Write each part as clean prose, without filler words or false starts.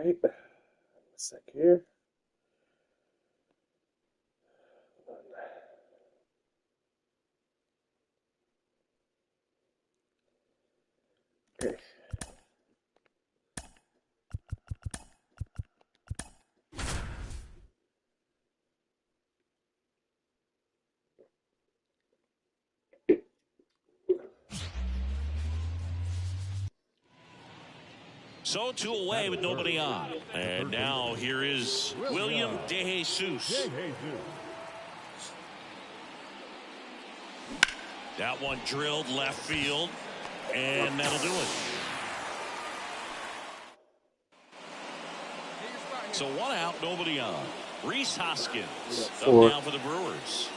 right. A sec here. Okay. So 2 away with nobody on. And now here is William DeJesus. That one drilled left field, and that'll do it. So 1 out, nobody on. Rhys Hoskins up now for the Brewers.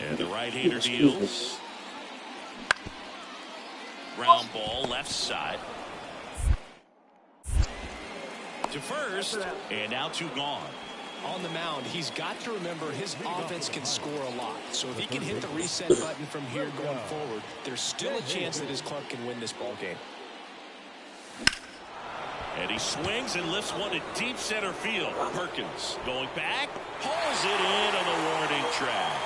And the right-hander deals. Ground ball left side. To first, and now 2 gone. On the mound, he's got to remember his offense can score a lot. So if he can hit the reset button from here going forward, there's still a chance that his club can win this ball game. And he swings and lifts one to deep center field. Perkins going back, pulls it in on the warning track.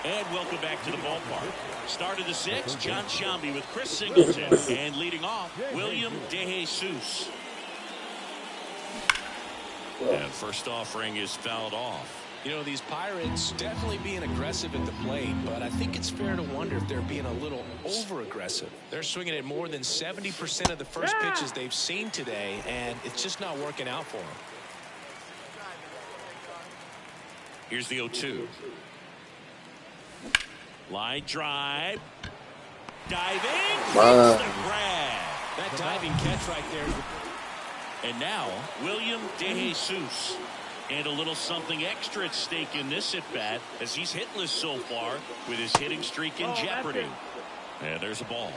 And welcome back to the ballpark. Start of the 6th, John Shambi with Chris Singleton. And leading off, William DeJesus. And first offering is fouled off. You know, these Pirates definitely being aggressive at the plate, but I think it's fair to wonder if they're being a little over-aggressive. They're swinging at more than 70% of the first pitches they've seen today, and it's just not working out for them. Here's the 0-2. Line drive. Diving. Wow. The grab. That diving catch right there. And now, William DeJesus. And a little something extra at stake in this at-bat as he's hitless so far with his hitting streak in jeopardy. And there's a ball.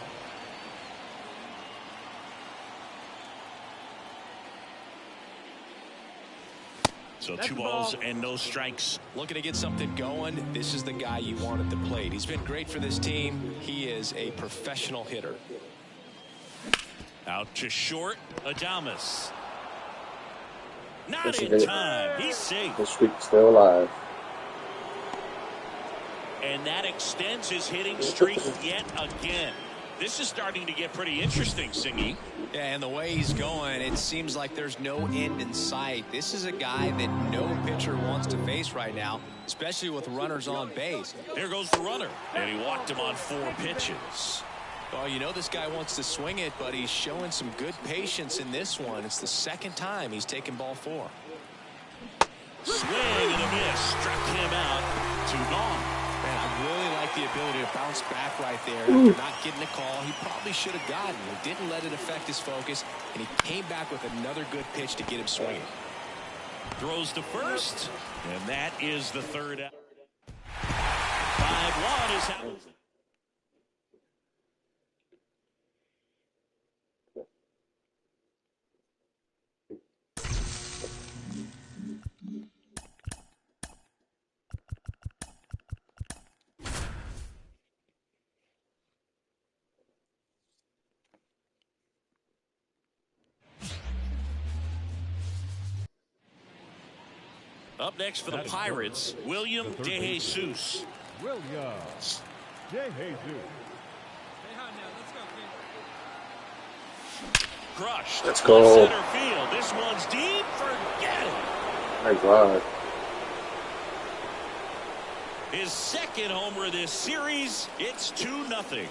So 2 balls and no strikes. Looking to get something going. This is the guy you want at the plate. He's been great for this team. He is a professional hitter. Out to short, Adames. Not in time. He's safe. The streak's still alive. And that extends his hitting streak yet again. This is starting to get pretty interesting, Singy. Yeah, and the way he's going, it seems like there's no end in sight. This is a guy that no pitcher wants to face right now, especially with runners on base. There goes the runner, and he walked him on 4 pitches. Well, you know this guy wants to swing it, but he's showing some good patience in this one. It's the 2nd time he's taken ball 4. Swing and a miss. Struck him out. 2 gone. Man, I really like the ability to bounce back right there. After not getting a call he probably should have gotten. He didn't let it affect his focus, and he came back with another good pitch to get him swinging. Throws to first, and that is the 3rd out. 5-1 is how. Up next for the Pirates, William DeJesus. Crushed. Let's go. Center field. This one's deep. Forget it. My God. His 2nd homer this series. It's 2-0.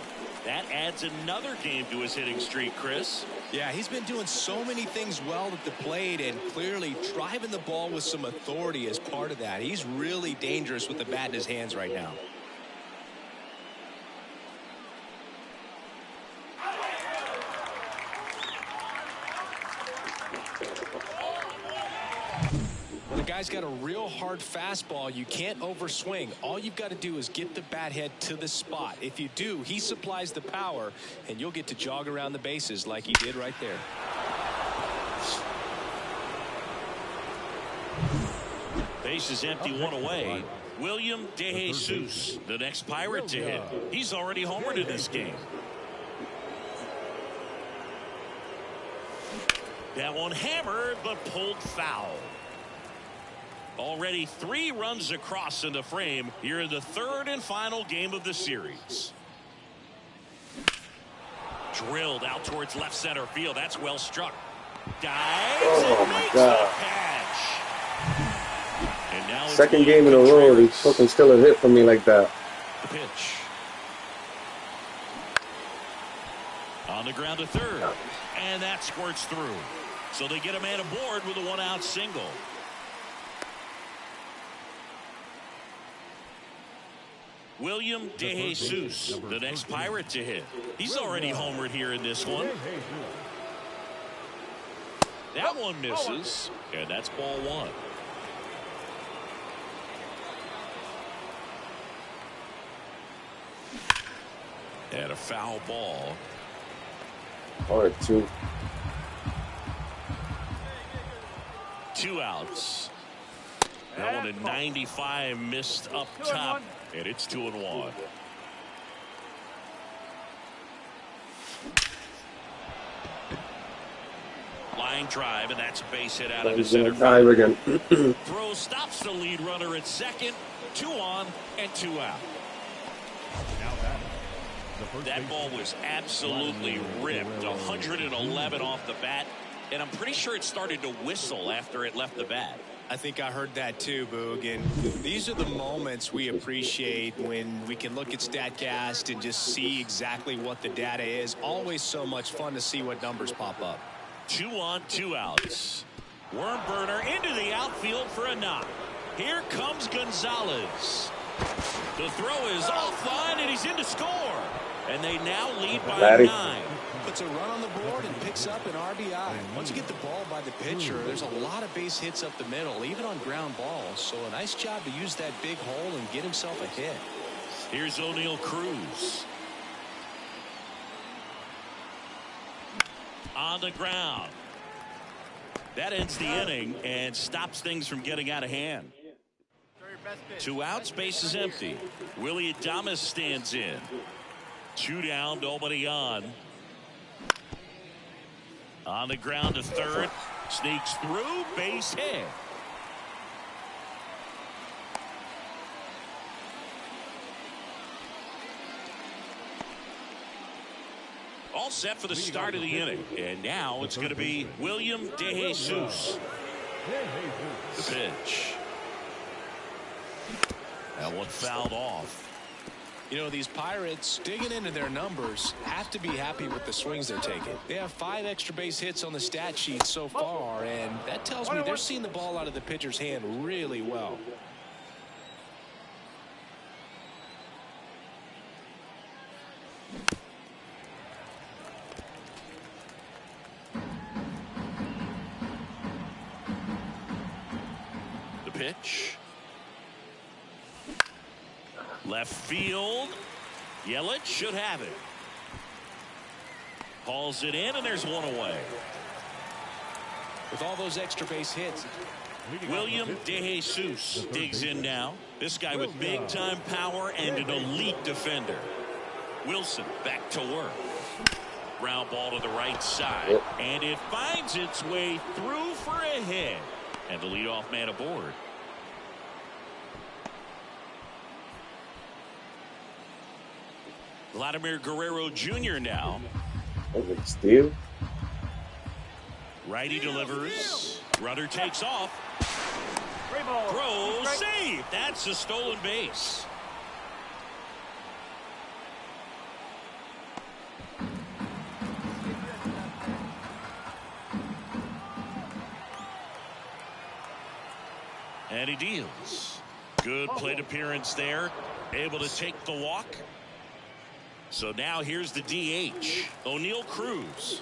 That adds another game to his hitting streak, Chris. Yeah, he's been doing so many things well at the plate and clearly driving the ball with some authority as part of that. He's really dangerous with the bat in his hands right now. The guy's got a real hard fastball. You can't overswing. All you've got to do is get the bat head to the spot. If you do, he supplies the power, and you'll get to jog around the bases like he did right there. Base is empty, 1 away. William DeJesus, the next Pirate to hit. He's already homered in this game. That one hammered, but pulled foul. Already 3 runs across in the frame here in the 3rd and final game of the series. Drilled out towards left center field. That's well struck. Dives and makes the catch. And now second game in a row, he's fucking still a hit for me like that. The pitch. On the ground to third. And that squirts through. So they get a man aboard with a 1-out single. William DeJesus, the next Pirate to hit. He's already homered here in this one. That one misses, and that's ball 1. And a foul ball. Or 2. 2 outs. That one at 95 missed up top, and it's 2-1. Line drive, and that's a base hit out of the center field. Again. Throw stops the lead runner at second. 2 on and 2 out. That ball was absolutely ripped. 111 off the bat, and I'm pretty sure it started to whistle after it left the bat. I think I heard that too, Boog. And these are the moments we appreciate when we can look at StatCast and just see exactly what the data is. Always so much fun to see what numbers pop up. 2 on, 2 outs. Worm burner into the outfield for a knock. Here comes Gonzalez. The throw is offline, and he's in to score. And they now lead by 9. Puts a run on the board and picks up an RBI. Once you get the ball by the pitcher, there's a lot of base hits up the middle, even on ground balls. So a nice job to use that big hole and get himself a hit. Here's O'Neal Cruz. On the ground. That ends the inning and stops things from getting out of hand. 2 outs, base is empty. Willie Adames stands in. 2 down, nobody on. On the ground to third. Sneaks through, base hit. All set for the start of the inning. And now it's going to be William DeJesus. The pitch. That one fouled off. You know, these Pirates, digging into their numbers, have to be happy with the swings they're taking. They have 5 extra base hits on the stat sheet so far, and that tells me they're seeing the ball out of the pitcher's hand really well. The pitch. Left field. Yelich should have it. Hauls it in, and there's one away. With all those extra base hits, William DeJesus digs in now. This guy with big-time power and an elite defender. Wilson back to work. Ground ball to the right side. And it finds its way through for a hit. And the leadoff man aboard. Vladimir Guerrero Jr. now. Steal. Righty delivers. Runner takes off. Throw save. That's a stolen base. And he deals. Good plate appearance there. Able to take the walk. So now here's the DH, O'Neal Cruz.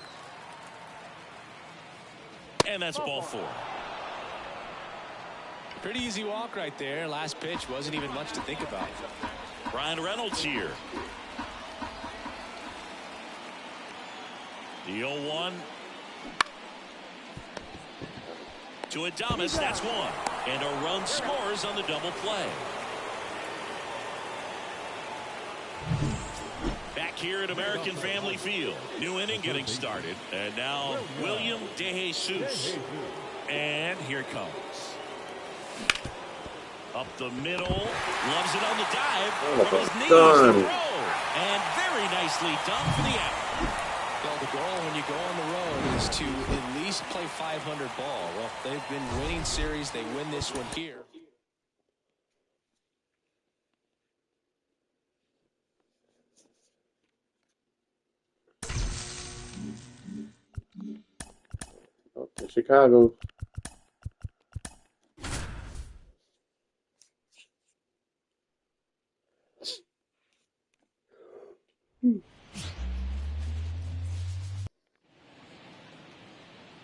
And that's ball 4. pretty easy walk right there. Last pitch wasn't even much to think about. Ryan Reynolds here. The 0-1 to Adames. That's 1. And a run scores on the double play. Back back here at American Family Field. New inning getting started. And now William DeJesus. And here it comes. Up the middle. Loves it on the dive. From his knees to throw. And very nicely done for the out. Well, the goal when you go on the road is to at least play 500 ball. Well, they've been winning series. They win this one here. Up to Chicago.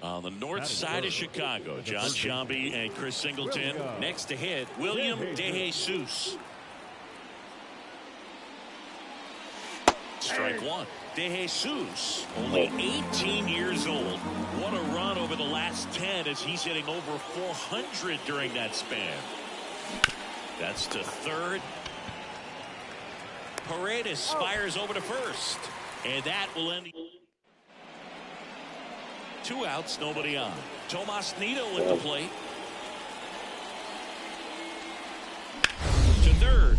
On the north side of Chicago, John Sciambi and Chris Singleton. Next to hit, William DeJesus. Strike one. DeJesus, only 18 years old. What a run over the last 10 as he's hitting over 400 during that span. That's to third. Paredes fires over to first. And that will end the... 2 outs, nobody on. Tomas Nido at the plate. To third.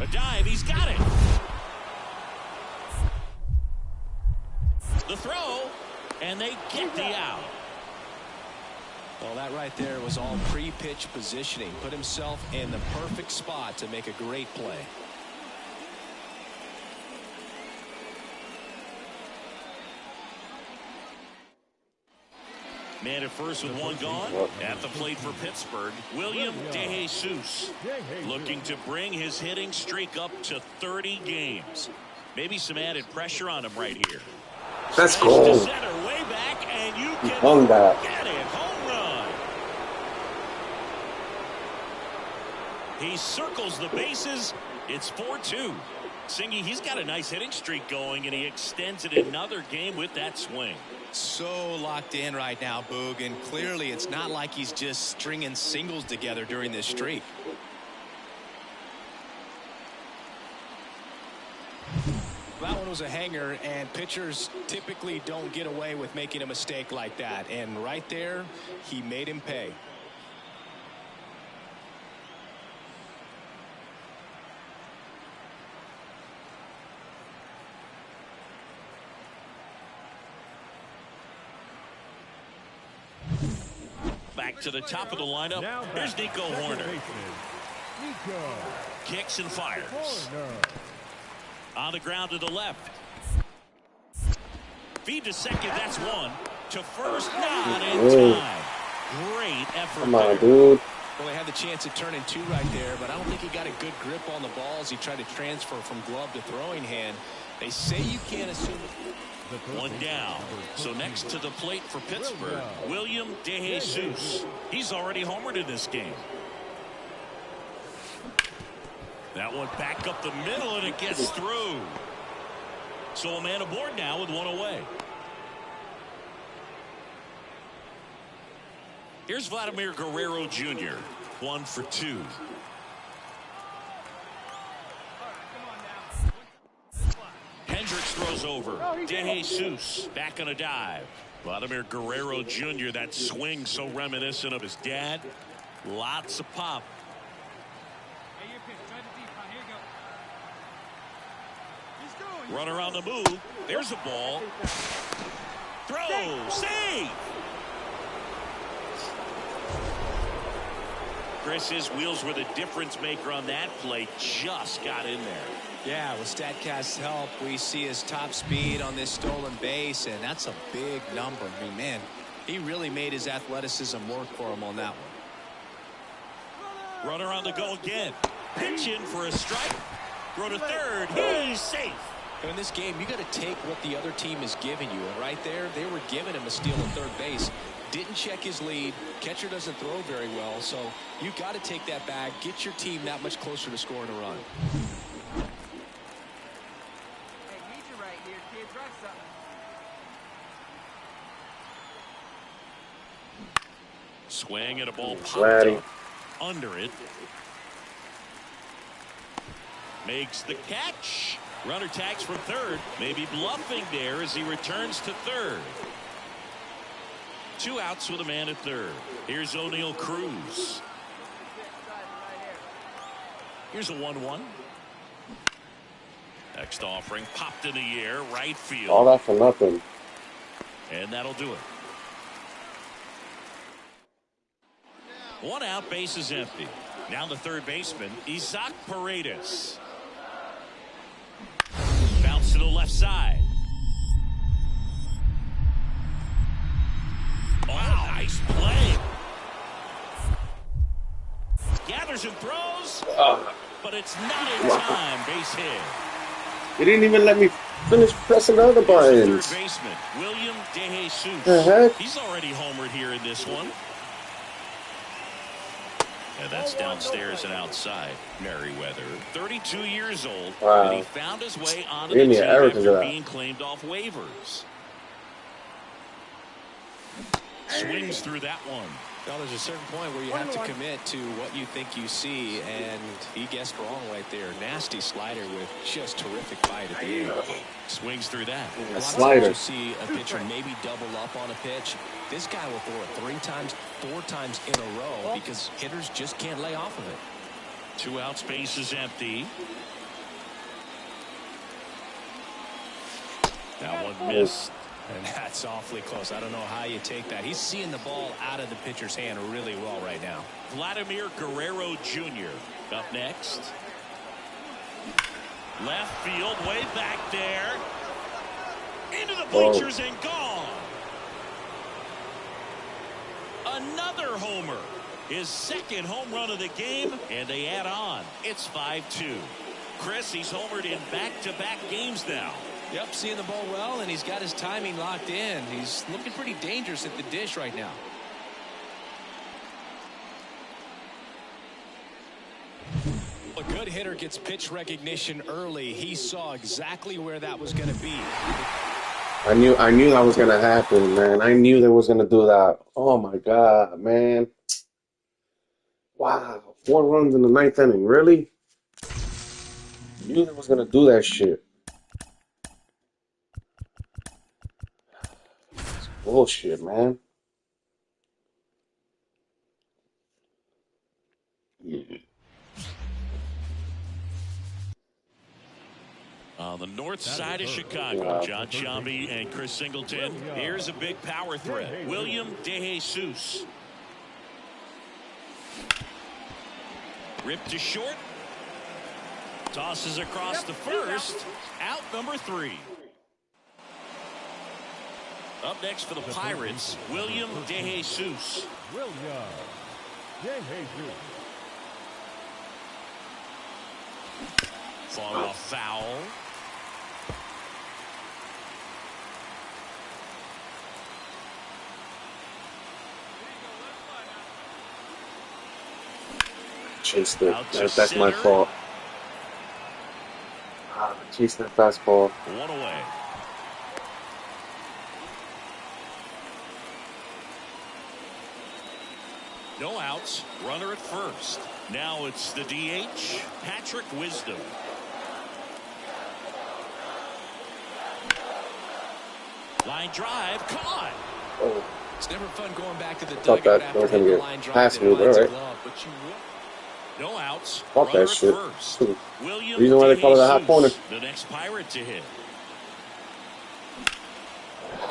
A dive, he's got it. The throw, and they get the out. Well, that right there was all pre-pitch positioning. Put himself in the perfect spot to make a great play. Man at first with one gone. At the plate for Pittsburgh, William DeJesus, looking to bring his hitting streak up to 30 games. Maybe some added pressure on him right here. Let's go. To center, way back, and you can Hung that. get it. Home run. He circles the bases. It's 4-2. Singy, he's got a nice hitting streak going, and he extends it another game with that swing. So locked in right now, Boog, and clearly it's not like he's just stringing singles together during this streak. That one was a hanger, and pitchers typically don't get away with making a mistake like that. And right there, he made him pay. Back to the top of the lineup. Here's Nico Horner. Kicks and fires. On the ground to the left. Feed to second. That's one. To first. Not in time. Great effort. Come on, dude. Well, they had the chance at turning 2 right there, but I don't think he got a good grip on the balls. He tried to transfer from glove to throwing hand. They say you can't assume... One down. So next to the plate for Pittsburgh, William DeJesus. He's already homered in this game. That one back up the middle, and it gets through. So a man aboard now with one away. Here's Vladimir Guerrero Jr. 1 for 2. Hendricks throws over. DeJesus back on a dive. Vladimir Guerrero Jr. That swing so reminiscent of his dad. Lots of pop. Runner on the move. There's a ball. Throw. Save. Chris, his wheels were the difference maker on that play. Just got in there. Yeah, with StatCast's help, we see his top speed on this stolen base, and that's a big number. I mean, man, he really made his athleticism work for him on that one. Runner on the go again. Pitch in for a strike. Throw to third. He's safe. In this game, you got to take what the other team is giving you. And right there, they were giving him a steal at third base. Didn't check his lead. Catcher doesn't throw very well. So you got to take that bag. Get your team that much closer to scoring a run. Hey, need you right here, kid. Try something. Swing and a ball popped up under it. Makes the catch. Runner tags from third. Maybe bluffing there as he returns to third. 2 outs with a man at third. Here's O'Neal Cruz. Here's a 1-1. Next offering popped in the air, right field. All that for nothing. And that'll do it. 1 out, base is empty. Now the third baseman, Isaac Paredes. Bounce to the left side. Wow, nice play. Gathers and throws, but it's not in time. Base hit. He didn't even let me finish pressing the other buttons. Third baseman, William DeJesus. The heck? He's already homered here in this one. And that's downstairs and outside. Merriweather, 32 years old, Wow. and he found his way onto Give the me team an error to after that. being claimed off waivers. Swings through that one. Well, there's a certain point where you have to commit to what you think you see, and he guessed wrong right there. Nasty slider with just terrific bite at the end. Swings through that. A lot of Slider. times you see a pitcher maybe double up on a pitch. This guy will throw it 3 times, 4 times in a row because hitters just can't lay off of it. 2 outs, base is empty. That one missed. And that's awfully close. I don't know how you take that. He's seeing the ball out of the pitcher's hand really well right now. Vladimir Guerrero Jr. up next. Left field, way back there. Into the bleachers and gone. Another homer. His second home run of the game, and they add on. It's 5-2. Chris, he's homered in back-to-back games now. Yep, seeing the ball well, and he's got his timing locked in. He's looking pretty dangerous at the dish right now. A good hitter gets pitch recognition early. He saw exactly where that was going to be. I knew that was gonna happen, man. I knew they was gonna do that. Oh my god, man. Wow. 4 runs in the 9th inning, really? Knew they was gonna do that shit. It's bullshit, man. On the north side of Chicago, John Sciambi and Chris Singleton. Here's a big power threat. William DeJesus. Ripped to short. Tosses across the first. Out number 3. Up next for the Pirates, William DeJesus. Fought off foul. Chased it. Out to That's my center. fault. Chased that fastball. 1 away. No outs. Runner at first. Now it's the DH, Patrick Wisdom. Line drive, caught. Oh, It's never fun going back to the thought dugout that after was hitting gonna the get line drive past that me, lines but a alright. glove, but you will. No outs. Fuck Runner that at shit. first. William Reason why they call it a hot DeJesus, corner. the next Pirate to hit.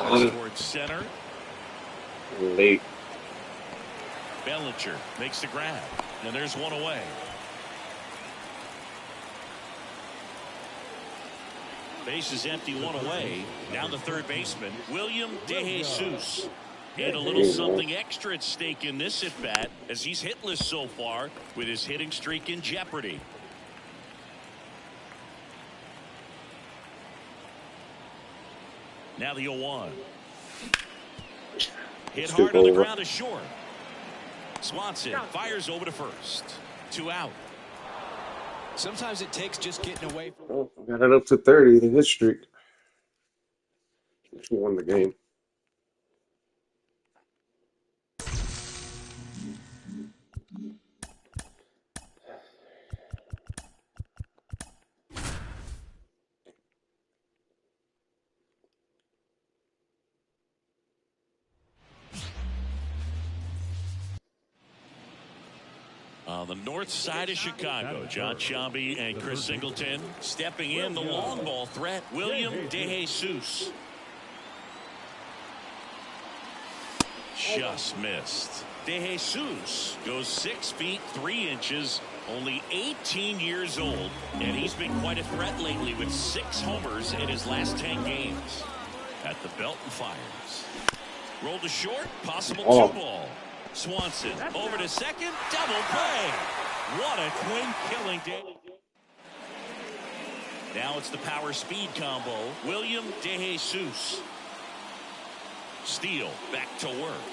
That's towards center. Late. Bellinger makes the grab. And there's 1 away. Base is empty, 1 away. Now the third baseman, William DeJesus. And a little something extra at stake in this at bat as he's hitless so far with his hitting streak in jeopardy. Now the 0-1. Hit hard on the ground is short. Swanson fires over to first. 2 out. Sometimes it takes just getting away from. Oh, got it up to 30, the hit streak. She won the game. On the north side of Chicago, John Sciambi and Chris Singleton stepping in. The long ball threat, William DeJesus. Just missed. DeJesus goes 6 feet 3 inches, only 18 years old, and he's been quite a threat lately with 6 homers in his last 10 games. At the belt and fires. Rolled to short, possible 2-ball. Swanson over to second, double play. What a twin killing day. Now it's the power speed combo. William DeJesus. Steele back to work.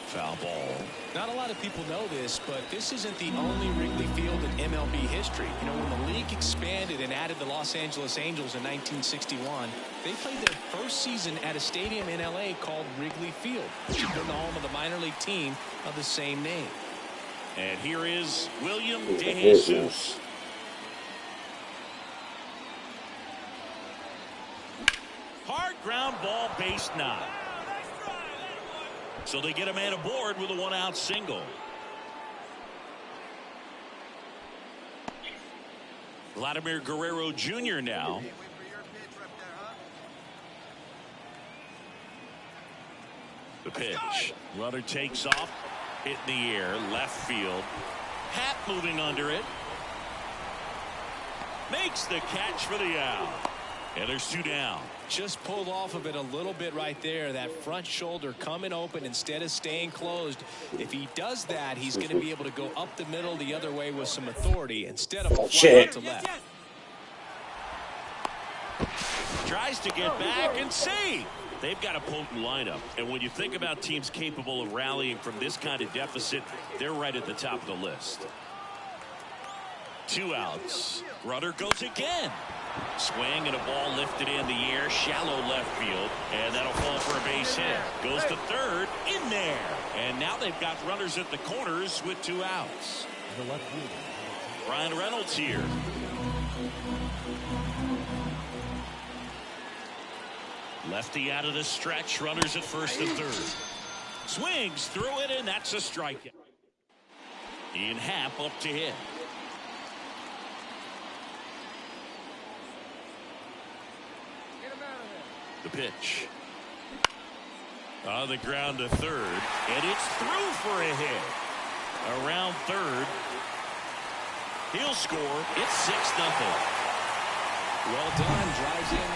Foul ball. Not a lot of people know this, but this isn't the only Wrigley Field in MLB history. You know, when the league expanded and added the Los Angeles Angels in 1961, they played their first season at a stadium in LA called Wrigley Field, which has been the home of the minor league team of the same name. And here is William DeJesus. Hard ground ball, base knock. So they get a man aboard with a 1-out single. Vladimir Guerrero Jr. now. The pitch. Runner takes off. Hit in the air. Left field. Hat moving under it. Makes the catch for the out. And there's 2 down. Just pulled off of it a little bit right there. That front shoulder coming open instead of staying closed. If he does that, he's going to be able to go up the middle the other way with some authority instead of flying out to left. Tries to get back and see. They've got a potent lineup. And when you think about teams capable of rallying from this kind of deficit, they're right at the top of the list. 2 outs. Runner goes again. Swing and a ball lifted in the air, shallow left field, and that'll fall for a base hit. Goes to third, in there. And now they've got runners at the corners with 2 outs. Brian Reynolds here. Lefty out of the stretch, runners at first and third. Swings through it, and that's a strikeout. Ian Happ up to hit. The pitch. On the ground to third, and it's through for a hit. Around third. He'll score. It's 6-0. Well done. Drives in.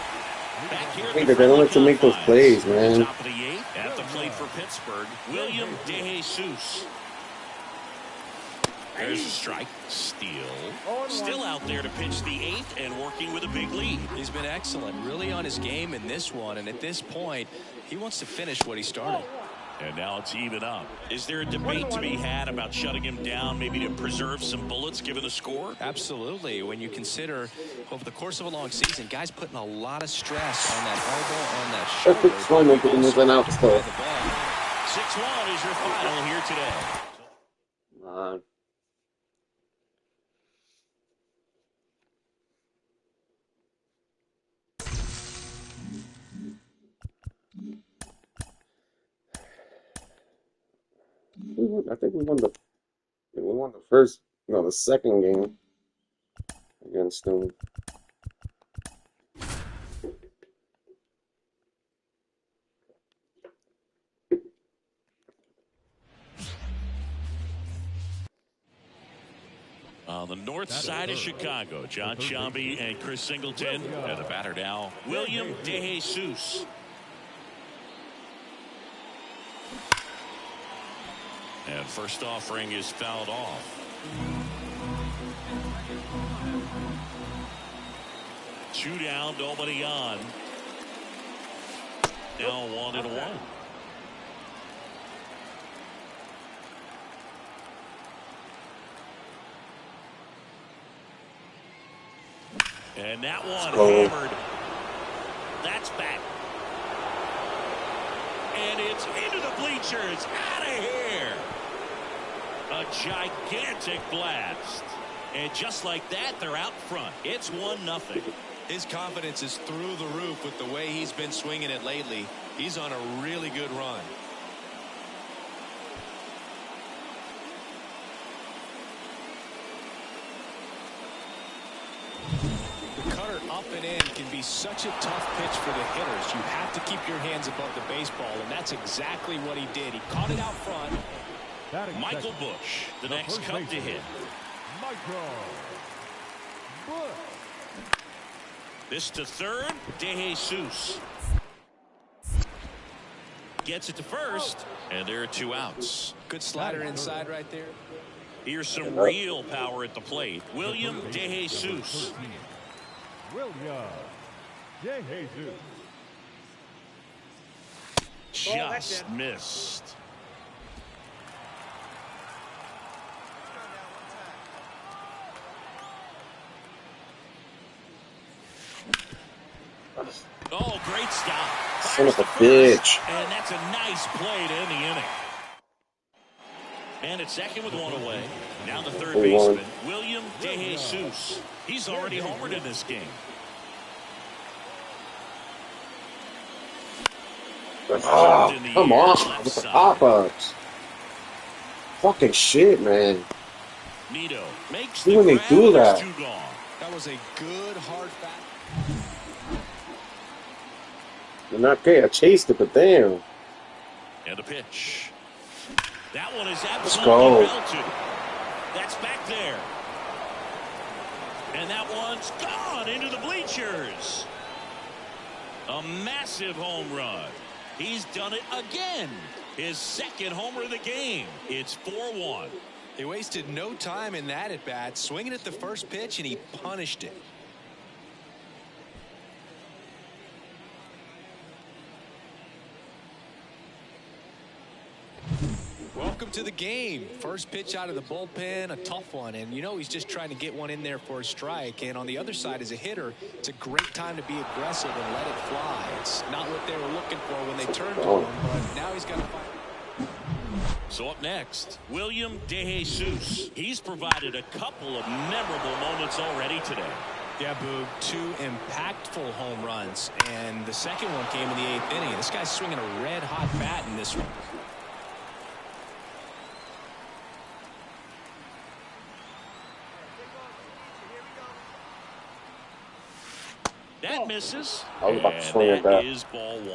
Back here, Hey, they don't like to make those plays, man. Top of the 8th, at the plate for Pittsburgh, William DeJesus. There's a strike. Steele. Still out there to pitch the 8th and working with a big lead. He's been excellent, really on his game in this one, and at this point he wants to finish what he started. And now it's even up. Is there a debate to be had about shutting him down, maybe to preserve some bullets given the score? Absolutely. When you consider over the course of a long season, guys putting a lot of stress on that elbow, on that shoulder. Perfect swing if it was an out still. 6-1 is your final here today. I think we won the first, no, the second game against them. On the north side of Chicago, John Sciambi and Chris Singleton. And the batter now, William DeJesus. And first offering is fouled off. 2 down, nobody on. Now 1-1. And that one hammered. That's back. And it's into the bleachers. Out of here. A gigantic blast. And just like that, they're out front. It's 1-0. His confidence is through the roof with the way he's been swinging it lately. He's on a really good run. up and in can be such a tough pitch for the hitters. You have to keep your hands above the baseball, and that's exactly what he did. He caught it out front. Michael Bush, the next cup to hit. This to third, DeJesus. Gets it to first, and there are 2 outs. Good slider inside right there. Here's some real power at the plate. William DeJesus. Just missed. Oh, great stop. Son of a bitch. And that's a nice play to end the inning. And it's second with 1 away. Now the third baseman, William DeJesus. He's already homered in this game. Oh, come on with the pop-ups. Fucking shit, man. Nito makes See when they do that. That was a good hard bat. Okay, I chased it, but damn. And a pitch. That one is Let's go. absolutely belted. That's back there. And that one's gone into the bleachers. A massive home run. He's done it again. His second homer of the game. It's 4-1. He wasted no time in that at bat, swinging at the first pitch, and he punished it. Welcome to the game. First pitch out of the bullpen, a tough one. And you know he's just trying to get one in there for a strike. And on the other side, as a hitter, it's a great time to be aggressive and let it fly. It's not what they were looking for when they turned to him, but now he's got to fight. So up next, William DeJesus. He's provided a couple of memorable moments already today. Yeah, Boog, 2 impactful home runs. And the second one came in the 8th inning. This guy's swinging a red-hot bat in this one. That misses. I was about to And swing at that. that is ball 1.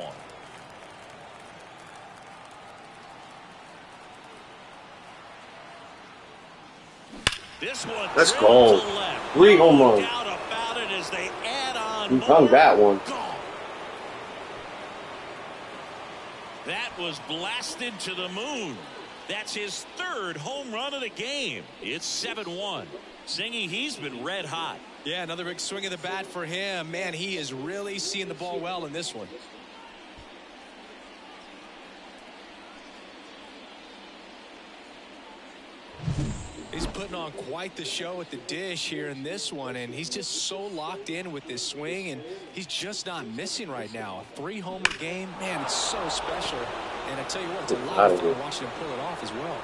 This one. Let's go. 3 home runs. No doubt about it as they add on You hung more. that one. Gone. That was blasted to the moon. That's his 3rd home run of the game. It's 7-1. Singing, he's been red hot. Yeah, another big swing of the bat for him. Man, he is really seeing the ball well in this one. He's putting on quite the show at the dish here in this one, and he's just so locked in with this swing, and he's just not missing right now. A 3-homer game, man, it's so special. And I tell you what, it's a lot of fun watching him pull it off as well.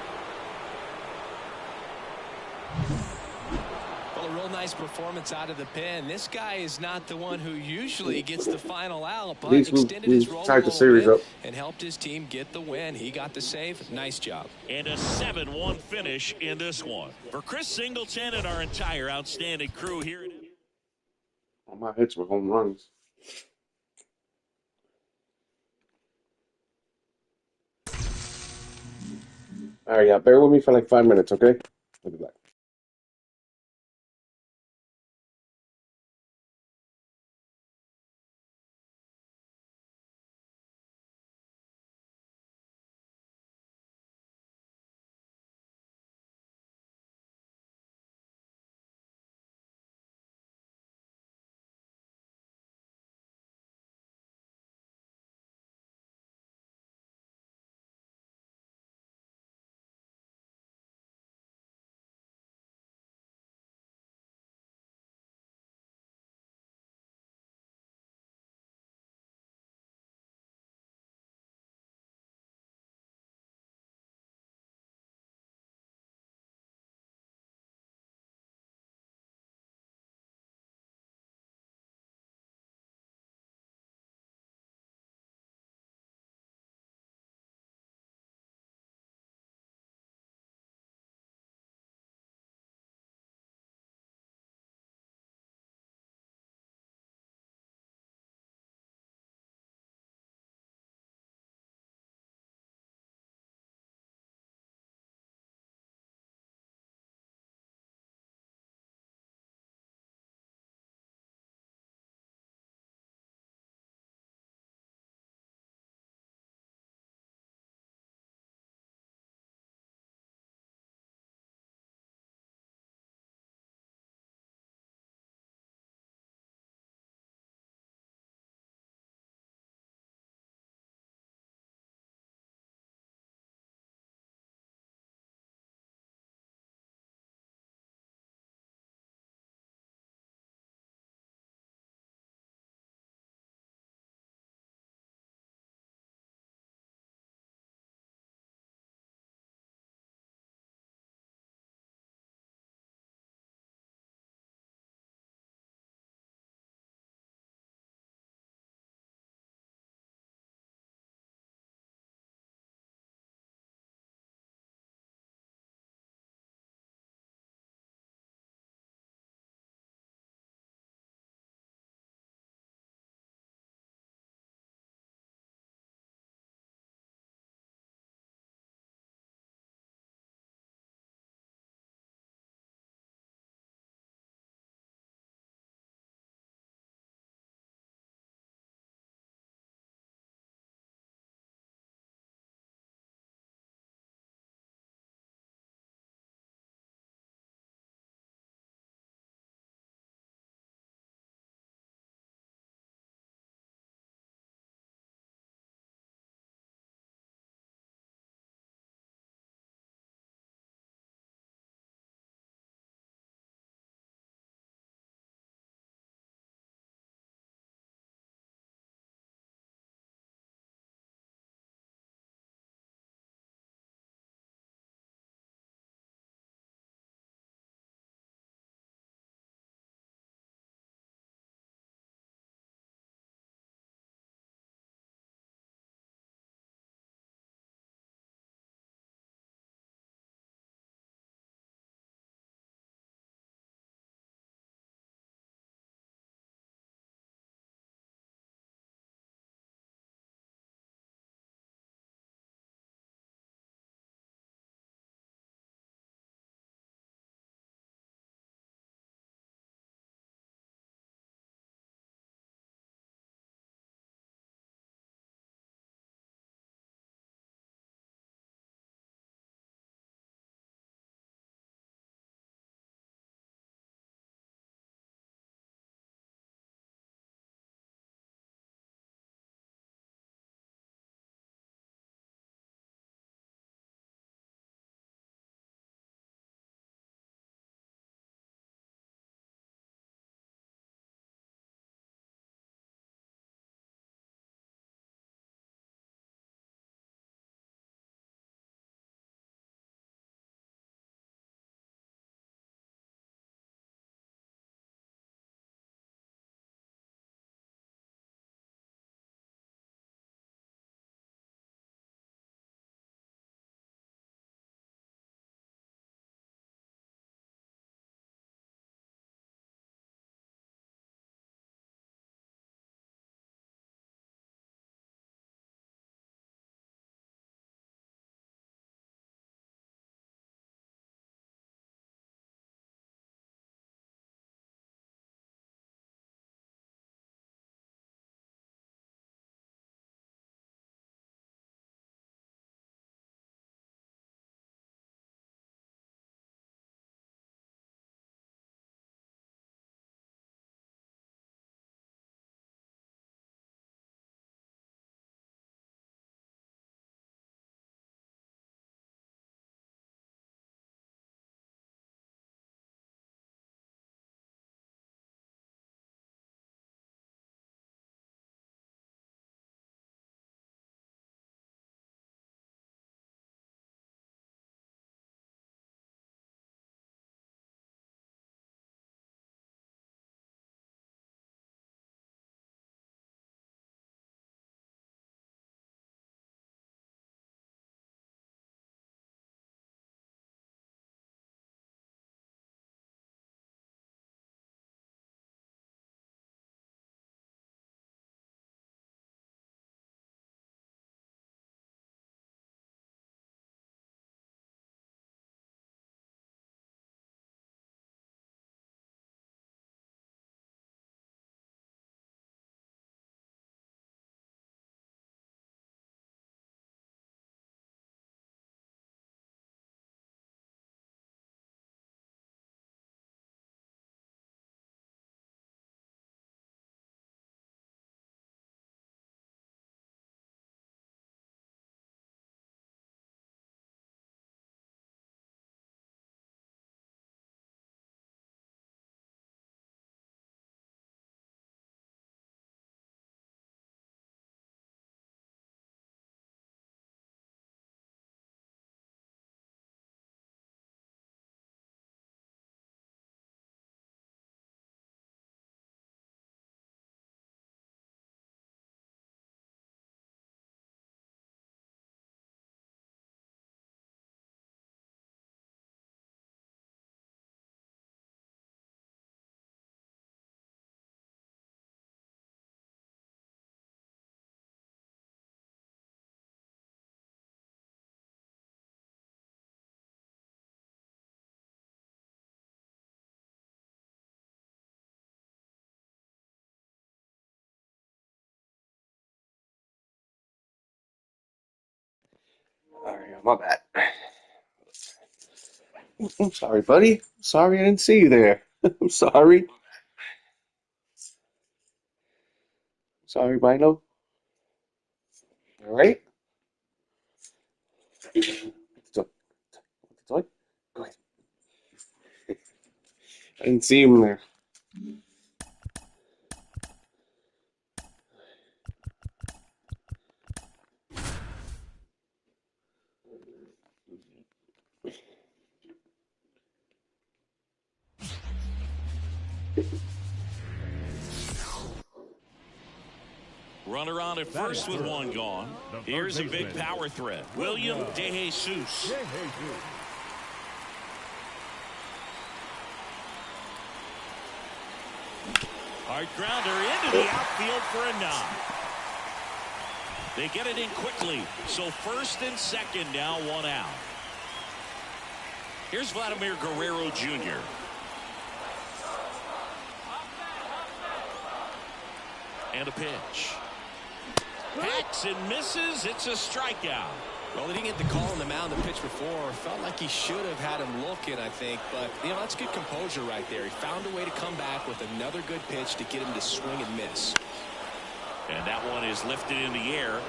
Well, a real nice performance out of the pen. This guy is not the one who usually gets the final out, but extended his role a little bit and helped his team get the win. He got the save. Nice job. And a 7-1 finish in this one. For Chris Singleton and our entire outstanding crew here. All my hits were home runs. All right, yeah, bear with me for like 5 minutes, okay? I'll be back. All right, my bad. I'm sorry, buddy. Sorry I didn't see you there. I'm sorry. Sorry, Bino. All right. What's the toy? Go ahead. I didn't see him there. Runner on at first with one gone. Here's a big power threat. William DeJesus. Hard grounder into the outfield for a knock. They get it in quickly. So first and second now, one out. Here's Vladimir Guerrero Jr. And a pitch. Hacks and misses. It's a strikeout. Well, he didn't get the call on the mound the pitch before. Felt like he should have had him looking, I think. But, you know, that's good composure right there. He found a way to come back with another good pitch to get him to swing and miss. And that one is lifted in the air.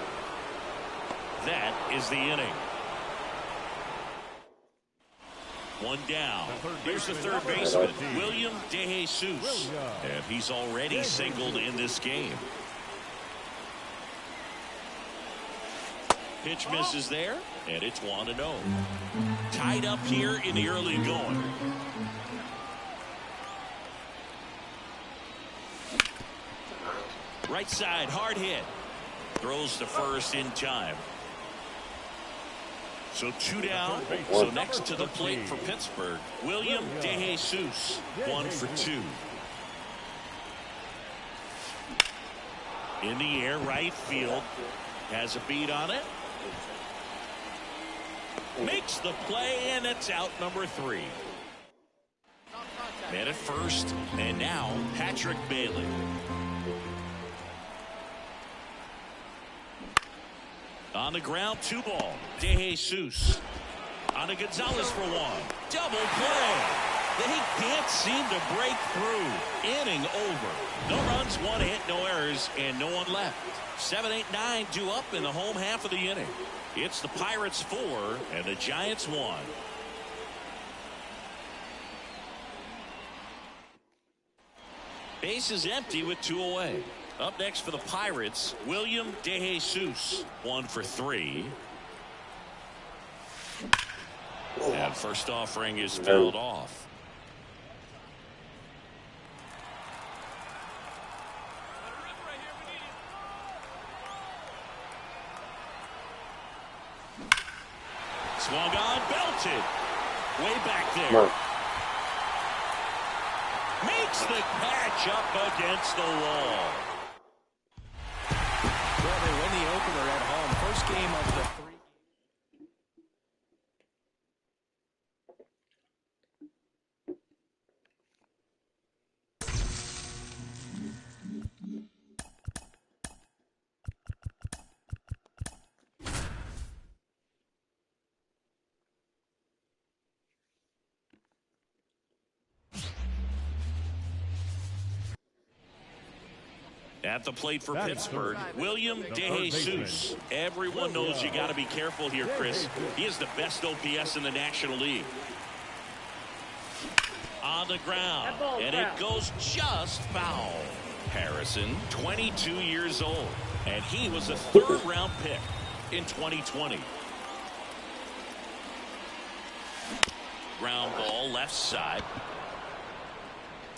That is the inning. One down. Here's the third baseman, William DeJesus. And he's already singled in this game. Pitch misses there, and it's 1-0. Tied up here in the early going. Right side, hard hit. Throws to first in time. So two down. So next to the plate for Pittsburgh, William DeJesus, 1 for 2. In the air, right field. Has a beat on it. Makes the play, and it's out number 3. Man at first, and now Patrick Bailey. On the ground, 2 ball. DeJesus. On to Gonzalez for 1. Double play. They can't seem to break through. Inning over. No runs, 1 hit, no errors, and no one left. 7, 8, 9 due up in the home half of the inning. It's the Pirates 4 and the Giants 1. Base is empty with 2 away. Up next for the Pirates, William DeJesus, 1 for 3. And first offering is fouled off. Swung on, belted. Way back there. Makes the catch up against the wall. Well, they win the opener at home. First game of the 3. At the plate for Pittsburgh, William DeJesus. Everyone knows you got to be careful here, Chris. He is the best OPS in the National League. On the ground, and it goes just foul. Harrison, 22 years old, and he was a 3rd-round pick in 2020. Ground ball left side.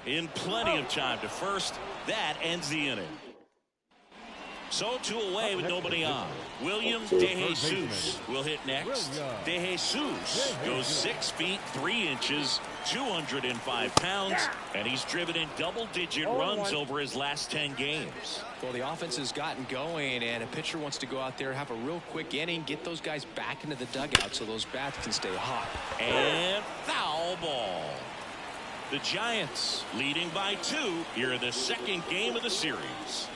In plenty of time to first. That ends the inning. So 2 away with nobody on. William DeJesus will hit next. DeJesus goes 6 feet 3 inches, 205 pounds, and he's driven in double-digit runs over his last 10 games. Well, the offense has gotten going, and a pitcher wants to go out there, have a real quick inning, get those guys back into the dugout so those bats can stay hot. And foul ball. The Giants leading by 2 here in the 2nd game of the series.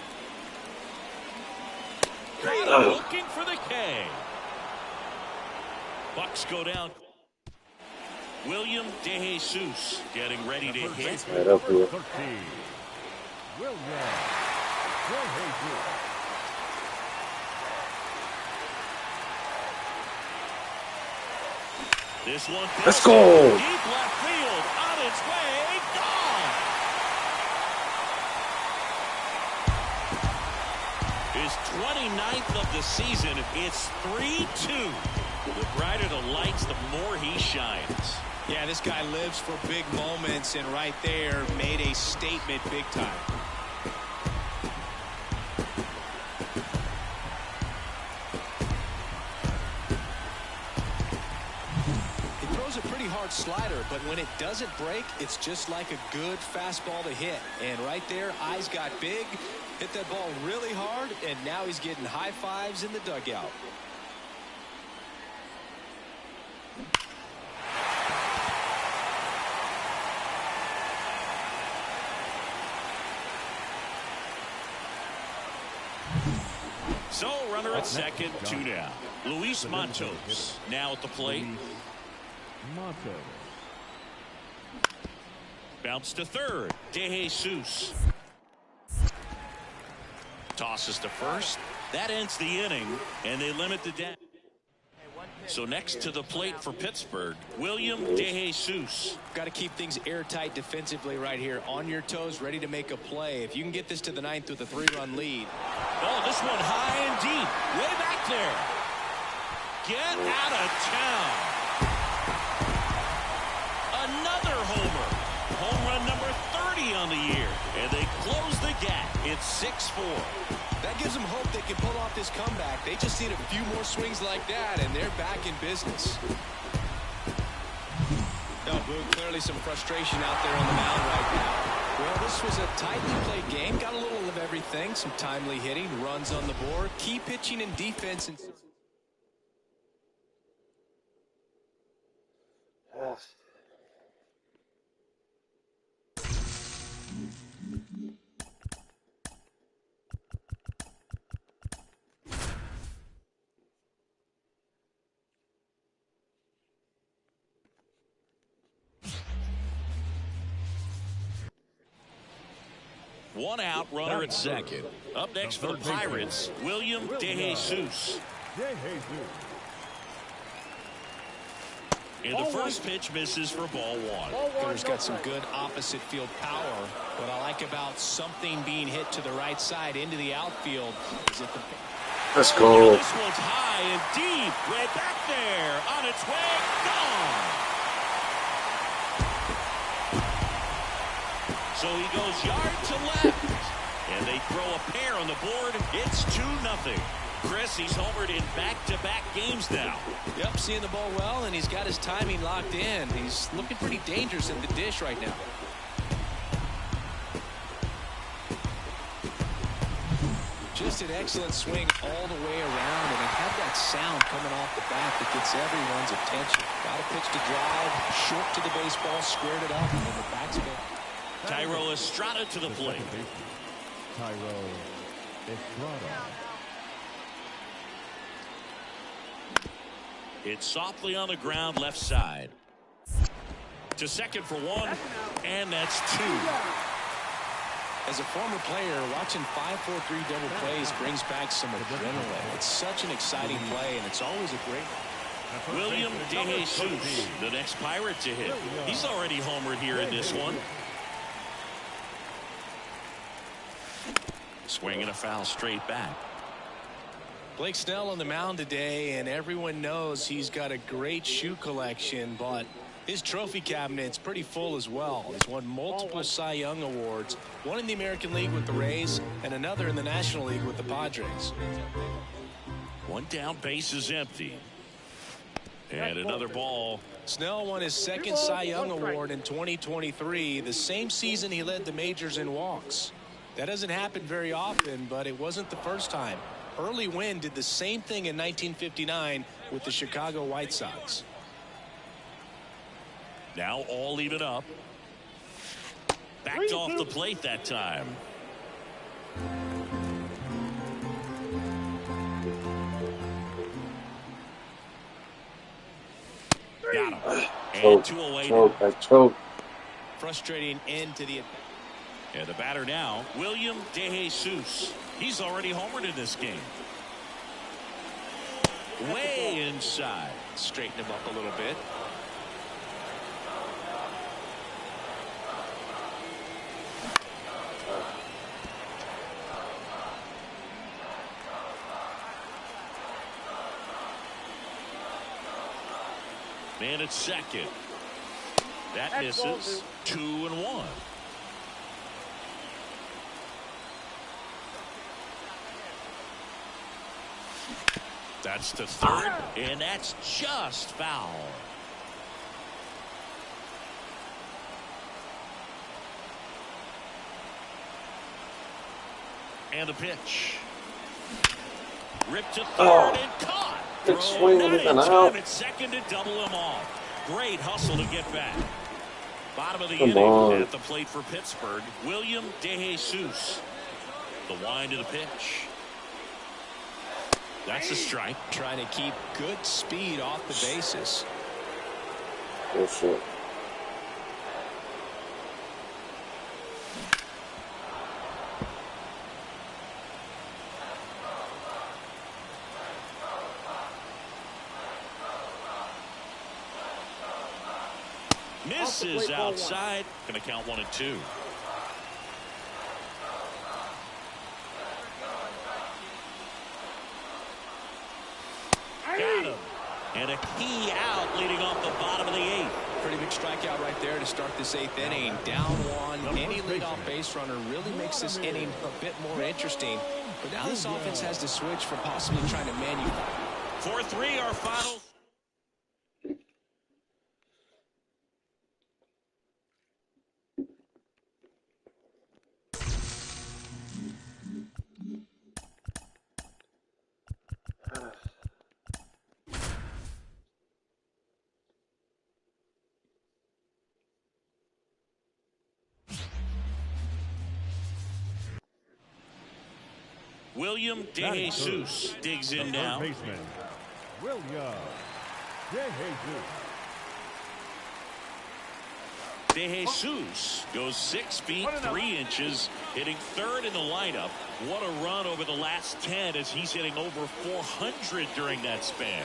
Looking for the K. Bucks go down. William DeJesus getting ready to hit. Right up here. William DeJesus. This one. Let's go. Deep left field. On its way. Gone. His 29th of the season. It's 3-2. The brighter the lights, the more he shines. Yeah, this guy lives for big moments, and right there made a statement big time. He throws a pretty hard slider, but when it doesn't break, it's just like a good fastball to hit. And right there, eyes got big, hit that ball really hard, and now he's getting high fives in the dugout. So, runner at second, 2 down. Luis Matos now at the plate. Matos. Bounce to third. DeJesus tosses to first. That ends the inning, and they limit the damage. So next to the plate for Pittsburgh, William DeJesus. Got to keep things airtight defensively right here. On your toes, ready to make a play. If you can get this to the ninth with a 3-run lead. Oh, this one high and deep. Way back there. Get out of town. Another homer. Home run number 30 on the year. And they close the gap. It's 6-4. That gives them hope they can pull off this comeback. They just need a few more swings like that, and they're back in business. No, Boo, clearly some frustration out there on the mound right now. Well, this was a tightly played game. Got a little of everything. Some timely hitting, runs on the board, key pitching and defense. And one out, runner at second. Up next for the Pirates, William DeJesus. And the first pitch misses for ball one. Gunner's got some good opposite field power. What I like about something being hit to the right side into the outfield is that the... Let's go. This one's high and deep. Way back there. On its way. Gone. So he goes yard to left. And they throw a pair on the board. It's 2-0. Chris, he's homered in back-to-back games now. Yep, seeing the ball well, and he's got his timing locked in. He's looking pretty dangerous at the dish right now. Just an excellent swing all the way around, and it had that sound coming off the bat that gets everyone's attention. Got a pitch to drive, short to the baseball, squared it up, and then the backspin. Thairo Estrada to the plate. Thairo Estrada. It's softly on the ground left side. To second for one, and that's 2. As a former player, watching 5-4-3 double plays brings back some adrenaline. It's such an exciting play, and it's always a great one. William DeJesus, the next Pirate to hit. He's already homered here in this one. Swinging a foul straight back. Blake Snell on the mound today, and everyone knows he's got a great shoe collection, but his trophy cabinet's pretty full as well. He's won multiple Cy Young awards, one in the American League with the Rays and another in the National League with the Padres. One down, base is empty. And another ball. Snell won his second Cy Young award in 2023, the same season he led the majors in walks. That doesn't happen very often, but it wasn't the first time. Early Wynn did the same thing in 1959 with the Chicago White Sox. Now all even up. Backed off the plate that time. Got him. And Choke, 2 away. choke, I choke. Frustrating end to the at-bat. And the batter now, William DeJesus. He's already homered in this game. Way inside. Straighten him up a little bit. Man at second. That misses. 2-1. That's to third, and that's just foul. And a pitch. Ripped to third and caught. Good swing Throw and not in out. time at second to double him off. Great hustle to get back. Bottom of the Come inning on. at the plate for Pittsburgh, William DeJesus. The wind to the pitch. That's a strike. Trying to keep good speed off the bases. Oh, shit. Misses outside. Going to count 1-2. Got him. And a key out leading off the bottom of the 8th. Pretty big strikeout right there to start this 8th inning. Down 1. Any leadoff base runner really makes this inning a bit more interesting. But now this offense has to switch from possibly trying to manufacture. 4-3, our final. William DeJesus digs in now. Baseman, William DeJesus. DeJesus goes 6 feet 3 inches, hitting third in the lineup. What a run over the last 10 as he's hitting over 400 during that span.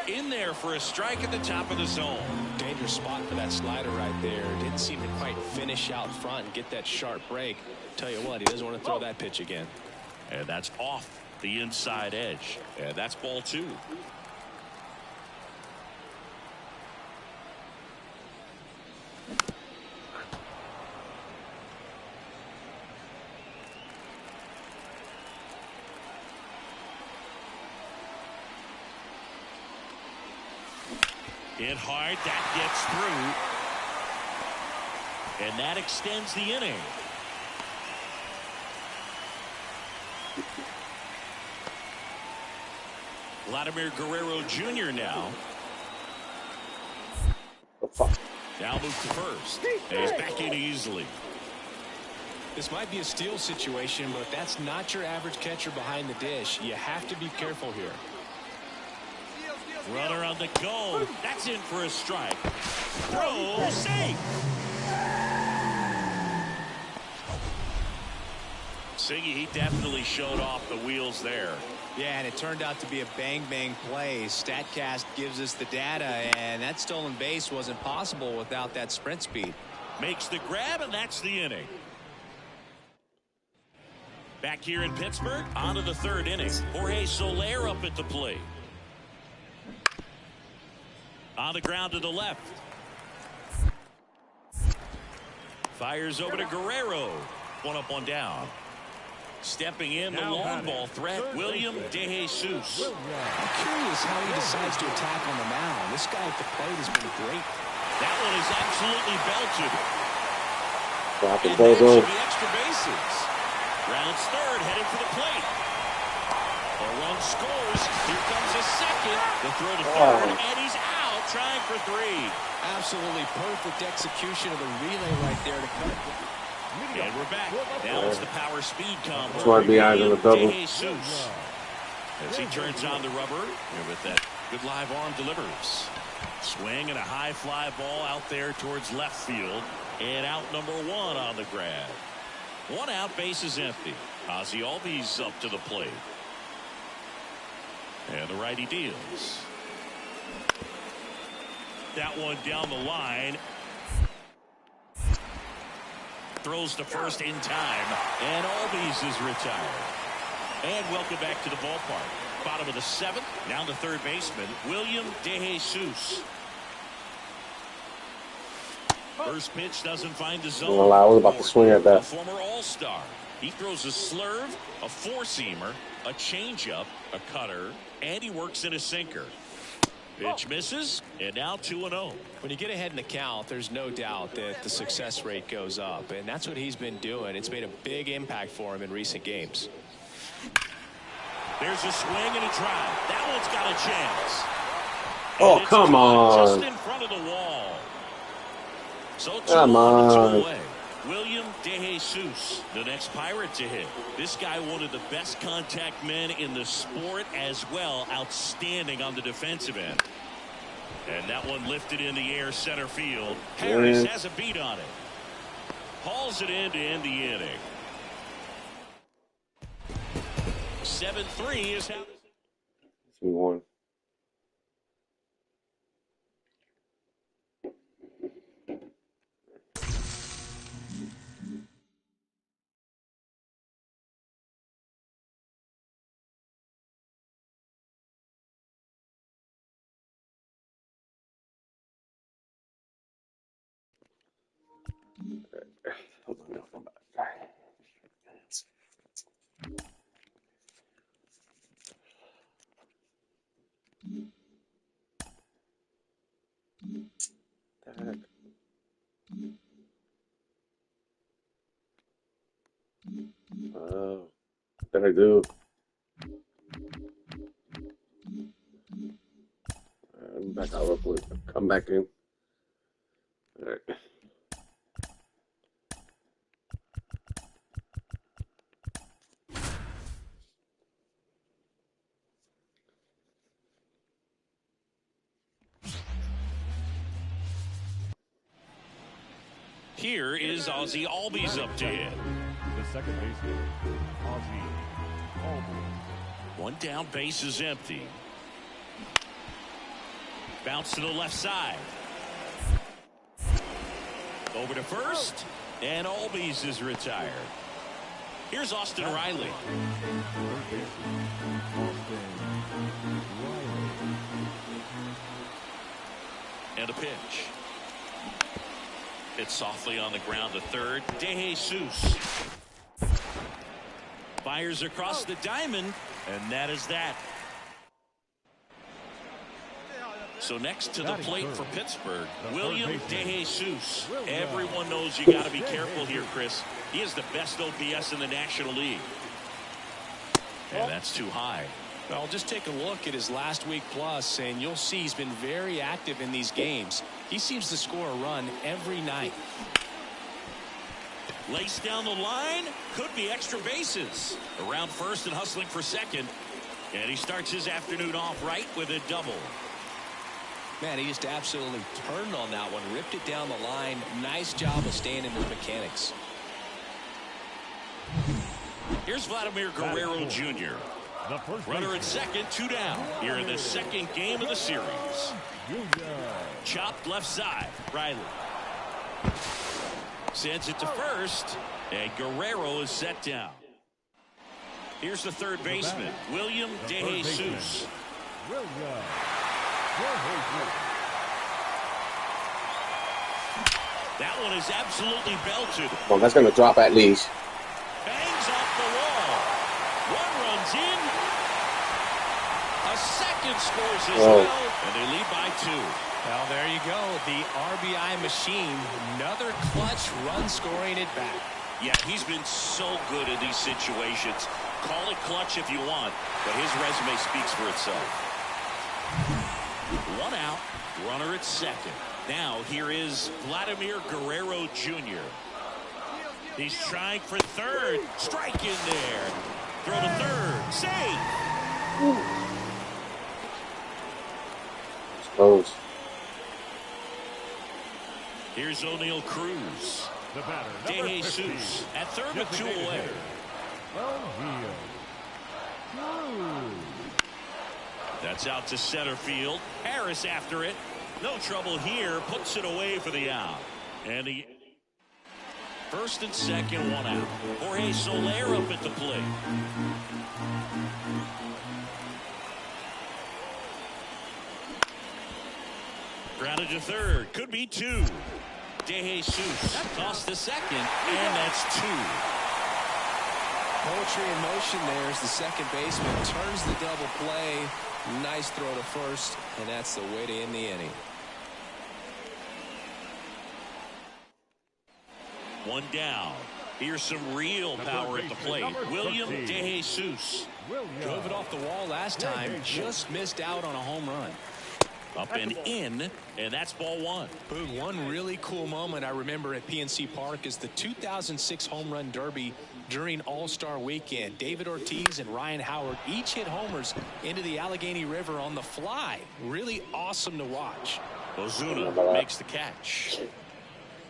In there for a strike at the top of the zone. Dangerous spot for that slider right there. Didn't seem to quite finish out front and get that sharp break. Tell you what, he doesn't want to throw that pitch again. And that's off the inside edge. And that's ball 2. Hit hard, that gets through. And that extends the inning. Vladimir Guerrero Jr. now. Now moved to first. And he's back in easily. This might be a steal situation, but that's not your average catcher behind the dish. You have to be careful here. Runner on the go. That's in for a strike. Throw safe. Siggy, he definitely showed off the wheels there. Yeah, and it turned out to be a bang-bang play. StatCast gives us the data, and that stolen base wasn't possible without that sprint speed. Makes the grab, and that's the inning. Back here in Pittsburgh, on to the 3rd inning. Jorge Soler up at the plate. On the ground to the left. Fires over to Guerrero. 1 up, 1 down. Stepping in the long ball threat, William DeJesus. I'm curious how he decides to attack on the mound. This guy at the plate has been great. That one is absolutely belted. Drop it, And that Bozo. should be extra bases. Rounds third, headed for the plate. A run scores. Here comes a second. The throw to third, and he's out, trying for 3. Absolutely perfect execution of the relay right there to cut it. And we're back. Now it's the power speed combo. That's why the eyes on the double. DeJesus. As he turns on the rubber, and with that good live arm delivers. Swing and a high fly ball out there towards left field. And out number 1 on the grab. 1 out, base is empty. Ozzie Albies up to the plate. And the righty deals. That one down the line. Throws to first in time. And Albies is retired. And welcome back to the ballpark. Bottom of the 7th. Now the third baseman, William DeJesus. First pitch doesn't find the zone. Well, I was about to swing at that. A former All-Star. He throws a slurve, a four-seamer, a changeup, a cutter, and he works in a sinker. Pitch misses, and now 2-0. When you get ahead in the count, there's no doubt that the success rate goes up, and that's what he's been doing. It's made a big impact for him in recent games. There's a swing and a drive. That one's got a chance. Oh, And come on. just in front of the wall. So Come 2 on. away. William DeJesus, the next Pirate to hit. This guy, one of the best contact men in the sport as well. Outstanding on the defensive end. And that one lifted in the air center field. Harris has a beat on it. Hauls it in to end the inning. 7-3 is how. Let's move on. Hold on, no, come back. That. Oh, what did I do? I'm back out real quick. Come back in. All right. Here is Ozzie Albies up to hit. The second baseman, Ozzie Albies. One down, base is empty. Bounce to the left side. Over to first, and Albies is retired. Here's Austin Riley. Third baseman, Austin Riley. And a pitch. Hit softly on the ground to third. DeJesus fires across the diamond, and that is that. So next to the plate for Pittsburgh, William DeJesus. Everyone knows you got to be careful here, Chris. He is the best OPS in the National League. And that's too high. Well, just take a look at his last week plus, and you'll see he's been very active in these games. He seems to score a run every night. Lace down the line. Could be extra bases. Around first and hustling for second. And he starts his afternoon off right with a double. Man, he just absolutely turned on that one. Ripped it down the line. Nice job of staying in his mechanics. Here's Vladimir Guerrero Jr. The first Runner baseman, at second, 2 down. Here in the second game of the series. Junior. Chopped left side. Riley sends it to first, and Guerrero is set down. Here's the third baseman, William DeJesus. William DeJesus. That one is absolutely belted. Well, that's going to drop at least. Bangs off the wall. One runs in. A second scores as well, and they lead by 2. Well, there you go. The RBI machine. Another clutch run scoring at bat. Yeah, he's been so good in these situations. Call it clutch if you want, but his resume speaks for itself. 1 out, runner at second. Now here is Vladimir Guerrero Jr. He's trying for third. Strike in there. Throw to third. Save. Close. Here's O'Neal Cruz. The batter, number 50. DeJesus at third with 2 Designated away. hitter, O'Neal Cruz. That's out to center field. Harris after it. No trouble here. Puts it away for the out. And the first and second, 1 out. Jorge Soler up at the plate. Grounded to third. Could be 2. DeJesus tossed to second, and that's 2. Poetry in motion there as the second baseman turns the double play. Nice throw to first, and that's the way to end the inning. 1 down. Here's some real power at the plate. William DeJesus. Drove it off the wall last time. Just missed out on a home run. Up and in, and that's ball 1. Boog, one really cool moment I remember at PNC Park is the 2006 Home Run Derby during All-Star Weekend. David Ortiz and Ryan Howard each hit homers into the Allegheny River on the fly. Really awesome to watch. Ozuna makes the catch.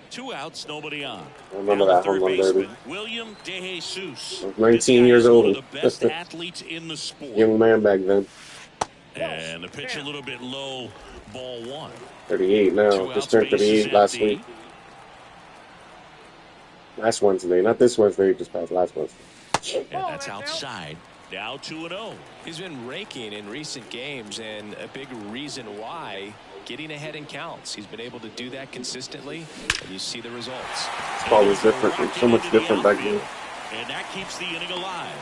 2 outs, nobody on. I remember Now that the third home run derby. baseman, William DeJesus. I was 19 years This guy is old. one of the best athletes in the sport. Young man back then. And the pitch a little bit low, ball 1. 38 now. 2 Just outs, turned bases 38 last empty. week. Last Wednesday. Not this Wednesday, just past last Wednesday. And that's outside. Now 2-0. He's been raking in recent games, and a big reason why, getting ahead in counts. He's been able to do that consistently, and you see the results. This ball was different. It was so much different back then. And that keeps the inning alive.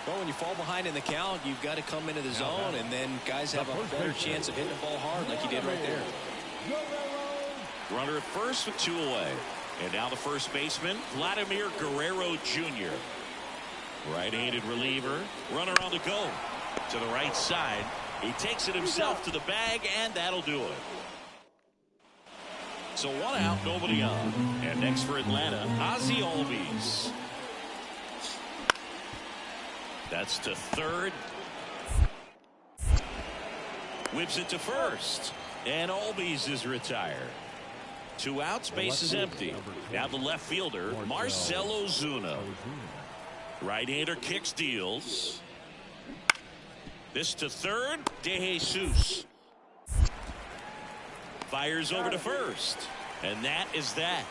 Well, when you fall behind in the count, you've got to come into the zone, and then guys have a better chance of hitting the ball hard like you did right there. Runner at first with 2 away. And now the first baseman, Vladimir Guerrero Jr. Right-handed reliever. Runner on the go. To the right side. He takes it himself to the bag, and that'll do it. So 1 out, nobody on. And next for Atlanta, Ozzie Albies. That's to third. Whips it to first. And Albies is retired. 2 outs, base is empty. Now the left fielder, Marcell Ozuna. Right-hander kicks, deals. This to third, DeJesus. Fires over to first. And that is that.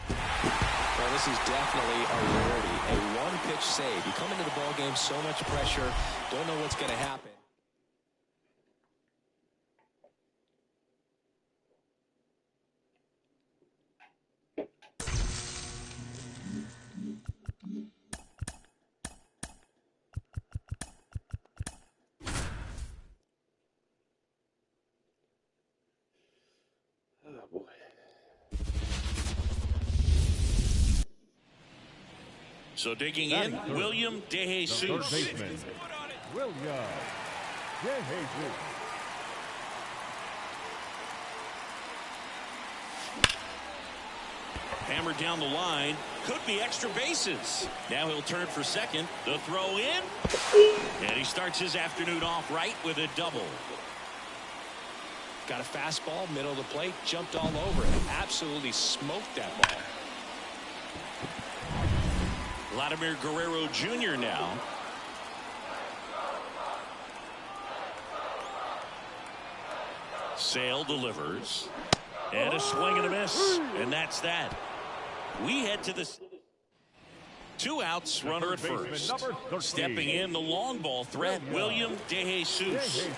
Well, this is definitely a rarity. A one-pitch save. You come into the ball game, so much pressure. Don't know what's going to happen. Oh, boy. So digging in, William Third DeJesus. baseman, William DeJesus. Hammered down the line. Could be extra bases. Now he'll turn for second. The throw in. And he starts his afternoon off right with a double. Got a fastball, middle of the plate, jumped all over it. Absolutely smoked that ball. Vladimir Guerrero Jr. now. Sale delivers. And a swing and a miss. And that's that. We head to the 2 outs, runner at first. Stepping in the long ball threat, William DeJesus.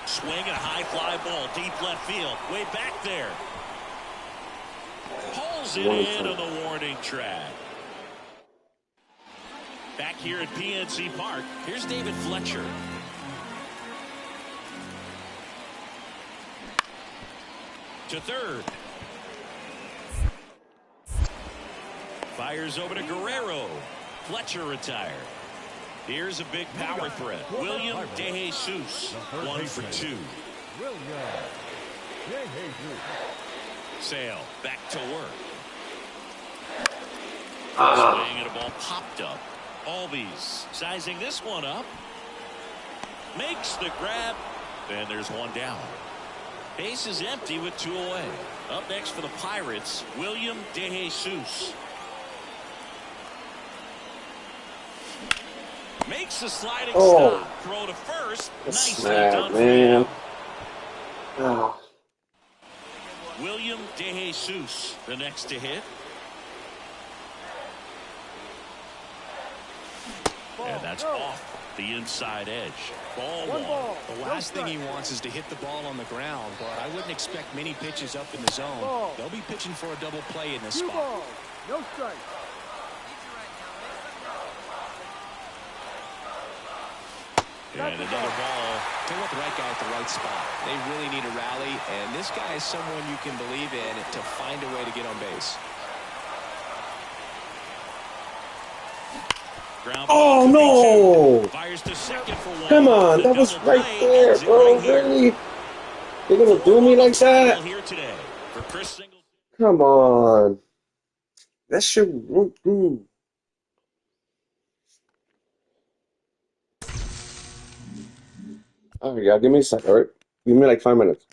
Swing and a high fly ball, deep left field, way back there. Pulls it into the warning track. Back here at PNC Park, here's David Fletcher. To third. Fires over to Guerrero. Fletcher retired. Here's a big power threat. William DeJesus, 1 for 2. William DeJesus. Sale back to work. Swing and a ball popped up. Albies sizing this one up. Makes the grab. And there's one down. Base is empty with 2 away. Up next for the Pirates, William DeJesus. Makes a sliding stop. Throw to first. Nicely done, man. Oh. William DeJesus, the next to hit. And that's off the inside edge. Ball one. The last thing he wants is to hit the ball on the ground, but I wouldn't expect many pitches up in the zone. They'll be pitching for a double play in this spot. No strike. And another ball. They want the right guy at the right spot. They really need a rally, and this guy is someone you can believe in to find a way to get on base. Oh, no. Fires to second for one. Come on, that was right there, bro. Really? They're going to do me like that? Here today for Chris Singleton. Come on. That shit. Oh, yeah, give me a second, all right? Give me like 5 minutes.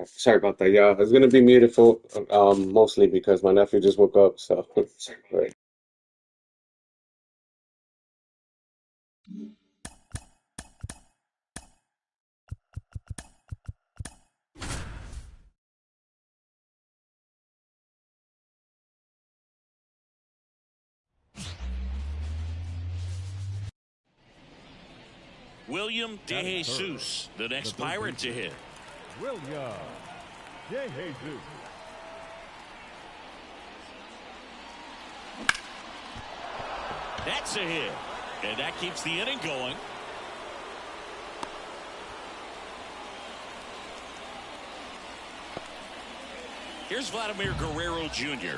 Sorry about that, y'all. It's gonna be beautiful, mostly because my nephew just woke up, so sorry. William At third, DeJesus, the the next third Pirate to baseman, hit. William DeJesus. That's a hit. And that keeps the inning going. Here's Vladimir Guerrero Jr.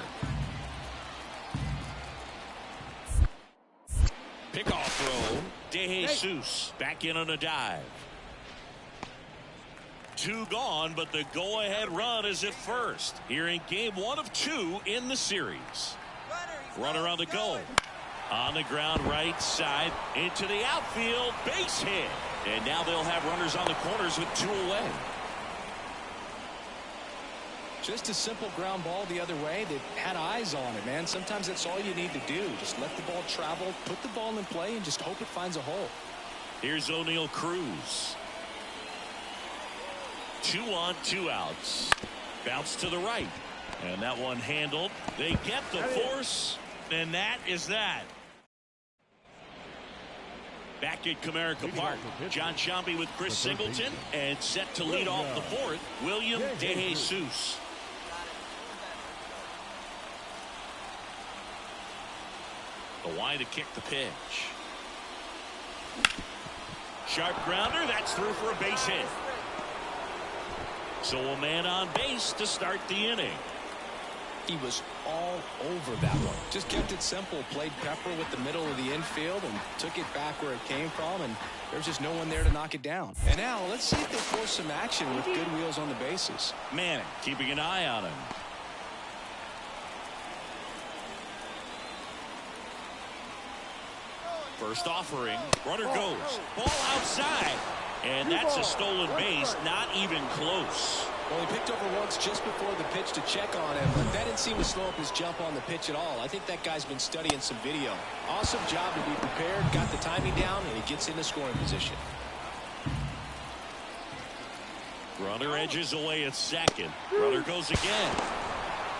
Pickoff throw. DeJesus back in on a dive. Two gone, but the go-ahead run is at first. Here in game 1 of 2 in the series. Runner on the go. On the ground right side into the outfield. Base hit. And now they'll have runners on the corners with 2 away. Just a simple ground ball the other way. They had eyes on it, man. Sometimes that's all you need to do. Just let the ball travel, put the ball in play, and just hope it finds a hole. Here's O'Neal Cruz. 2 on, 2 outs. Bounce to the right. And that one handled. They get the force, and that is that. Back at Comerica Park, John Sciambi with Chris Singleton, and set to lead off the 4th, William DeJesus. The wide to kick the pitch. Sharp grounder, that's through for a base hit. So a man on base to start the inning. He was all over that one. Just kept it simple. Played pepper with the middle of the infield and took it back where it came from, and there's just no one there to knock it down. And now let's see if they force some action with good wheels on the bases. Manning keeping an eye on him. First offering. Runner goes. Ball outside. And that's a stolen base. Not even close. Well, he picked over once just before the pitch to check on him, but that didn't seem to slow up his jump on the pitch at all. I think that guy's been studying some video. Awesome job to be prepared, got the timing down, and he gets into scoring position. Runner edges away at second. Runner goes again.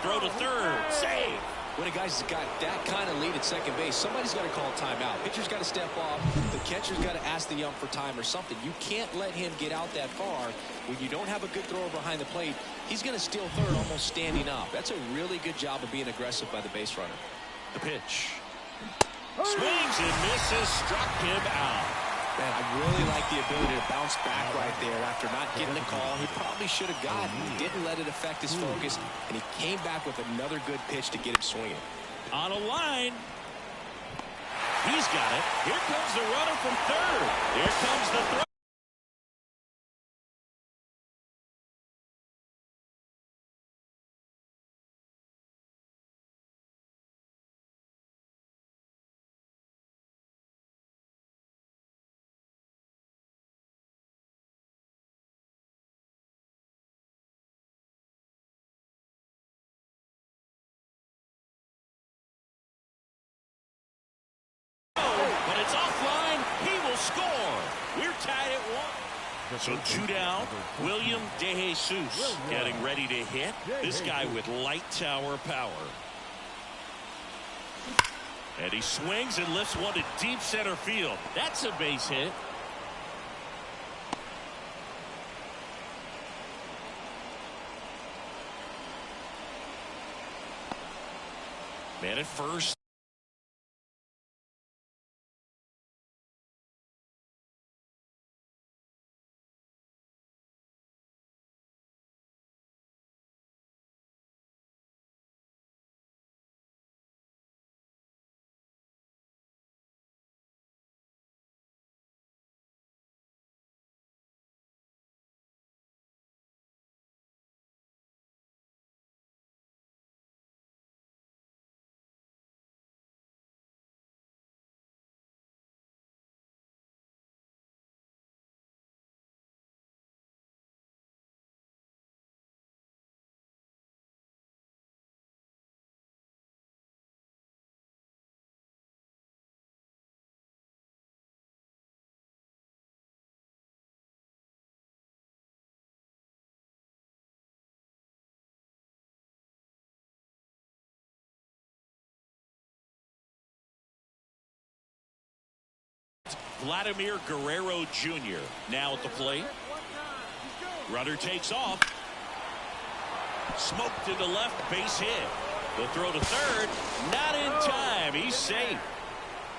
Throw to third. Save. When a guy's got that kind of lead at second base, somebody's got to call timeout. Pitcher's got to step off. The catcher's got to ask the ump for time or something. You can't let him get out that far. When you don't have a good thrower behind the plate, he's going to steal third almost standing up. That's a really good job of being aggressive by the base runner. The pitch. Swings and misses. Struck him out. Man, I really like the ability to bounce back right there after not getting the call he probably should have gotten. He didn't let it affect his focus, and he came back with another good pitch to get him swinging. On a line. He's got it. Here comes the runner from third. Here comes the throw. But it's offline. He will score. We're tied at 1. So 2 down. William DeJesus getting ready to hit. This guy with light tower power. And he swings and lifts one to deep center field. That's a base hit. Man at first. Vladimir Guerrero Jr. now at the plate. Runner takes off. Smoked to the left, base hit. The throw to third, not in time. He's safe.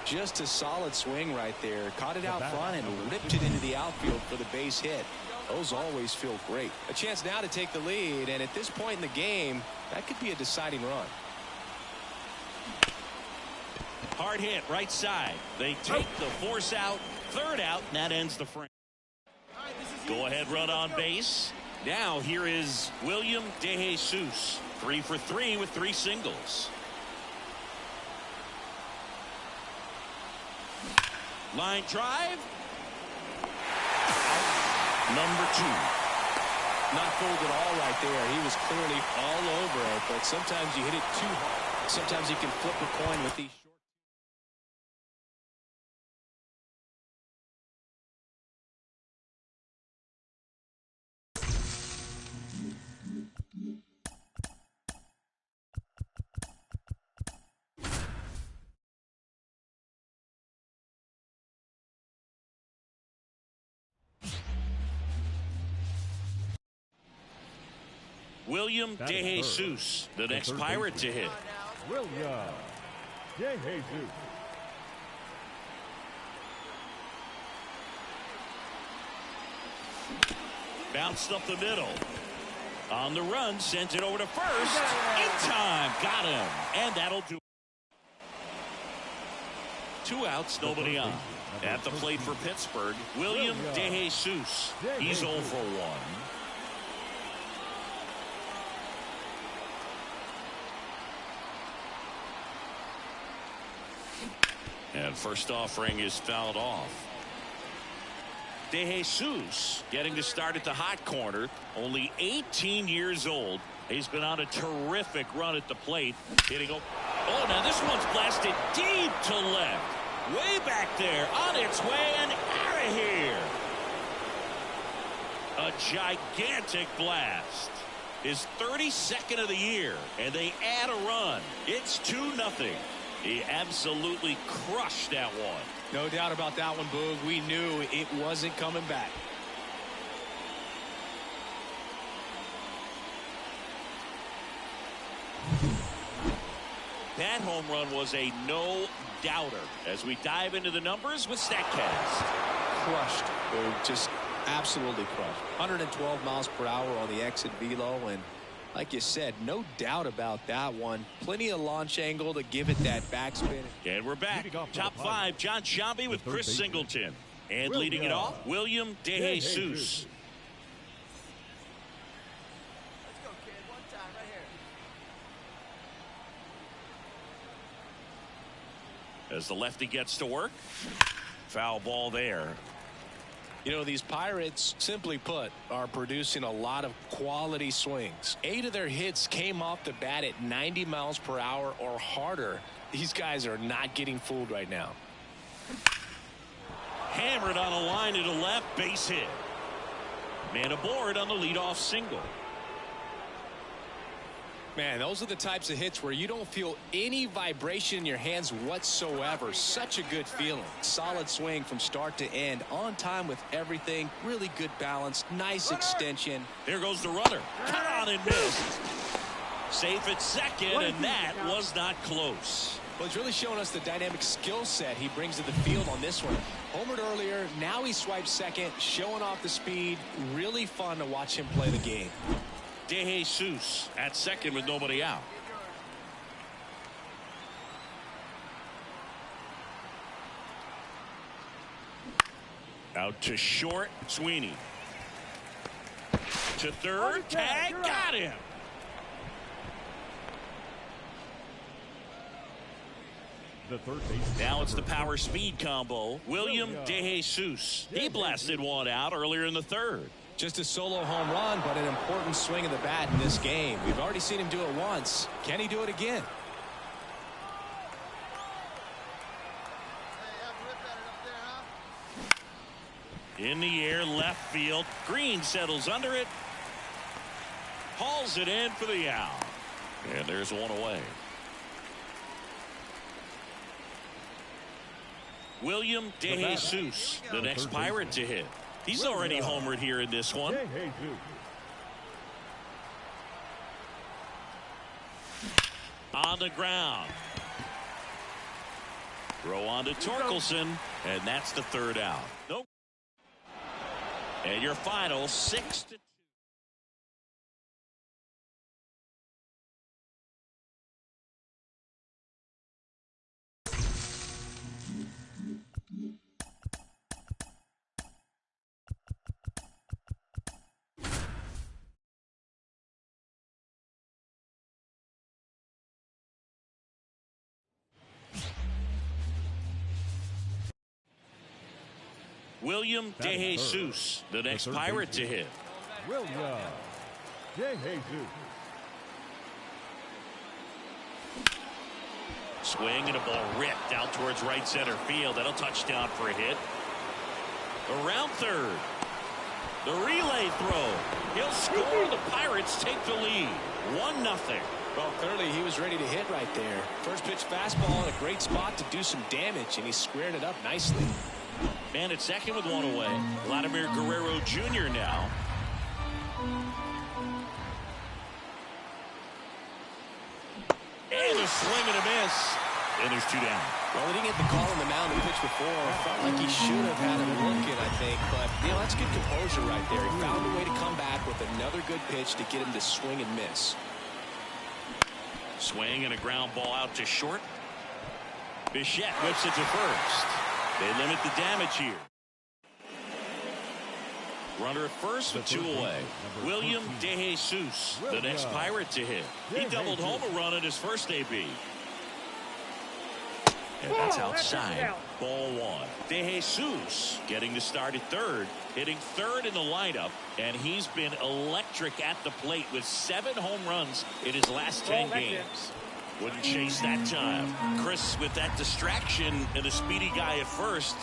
Just a solid swing right there. Caught it out front and ripped it into the outfield for the base hit. Those always feel great. A chance now to take the lead, and at this point in the game, that could be a deciding run. Hard hit right side. They take the force out. Third out, and that ends the frame. Go ahead run on base. Now here is William DeJesus. 3 for 3 with 3 singles. Line drive. Number 2. Not fooled at all right there. He was clearly all over it, but sometimes you hit it too hard. Sometimes you can flip a coin with these short. William DeJesus, the next Pirate to hit. William DeJesus. Bounced up the middle. On the run, sent it over to first. In time, got him. And that'll do. 2 outs, nobody on. At the plate for Pittsburgh, William DeJesus. He's 0 for 1. And first offering is fouled off. DeJesus getting to start at the hot corner. Only 18 years old. He's been on a terrific run at the plate. Hitting. Oh, now this one's blasted deep to left. Way back there. On its way and out of here. A gigantic blast. His 32nd of the year. And they add a run. It's 2-0. He absolutely crushed that one. No doubt about that one, Boog. We knew it wasn't coming back. That home run was a no-doubter. As we dive into the numbers with StatCast. Crushed, Boog. Just absolutely crushed. 112 miles per hour on the exit velo, and like you said, no doubt about that one. Plenty of launch angle to give it that backspin. And we're back. Top 5, John Sciambi with Chris Singleton. And leading it off, William DeJesus. Let's go, kid. One time, right here. As the lefty gets to work. Foul ball there. You know, these Pirates, simply put, are producing a lot of quality swings. 8 of their hits came off the bat at 90 miles per hour or harder. These guys are not getting fooled right now. Hammered on a line to the left, base hit. Man aboard on the leadoff single. Man, those are the types of hits where you don't feel any vibration in your hands whatsoever. Such a good feeling. Solid swing from start to end. On time with everything. Really good balance. Nice extension. Here goes the runner. Cut on and missed. Safe at second, and that was not close. Well, it's really showing us the dynamic skill set he brings to the field on this one. Homered earlier. Now he swipes second. Showing off the speed. Really fun to watch him play the game. DeJesus at second with nobody out. Out to short, Sweeney. To third, tag, got him. The third base. Now it's the power speed combo. William DeJesus. He blasted one out earlier in the third. Just a solo home run, but an important swing of the bat in this game. We've already seen him do it once. Can he do it again? In the air, left field. Green settles under it. Hauls it in for the out. And there's one away. William DeJesus, the next Pirate to hit. He's already homered here in this one. On the ground. Throw on to Torkelson, and that's the third out. Nope. And your final 6-2. William DeJesus, the next Pirate to hit. William DeJesus. Swing and a ball ripped out towards right center field. That'll touchdown for a hit. Around third. The relay throw. He'll score. The Pirates take the lead. 1-0. Well, clearly he was ready to hit right there. First pitch fastball in a great spot to do some damage, and he squared it up nicely. Man at second with one away. Vladimir Guerrero Jr. now. And a swing and a miss. And there's 2 down. Well, he didn't get the call on the mound the pitch before. Felt like he should have had him looking, I think. But, that's good composure right there. He found a way to come back with another good pitch to get him to swing and miss. Swing and a ground ball out to short. Bichette whips it to first. They limit the damage here. Runner at first with 2 away. William DeJesus, the next Pirate to hit. He doubled home a run in his first AB. And that's outside. Ball 1. DeJesus getting the start at third, hitting third in the lineup, and he's been electric at the plate with 7 home runs in his last 10 games. Wouldn't chase that time. Chris, with that distraction and a speedy guy at first,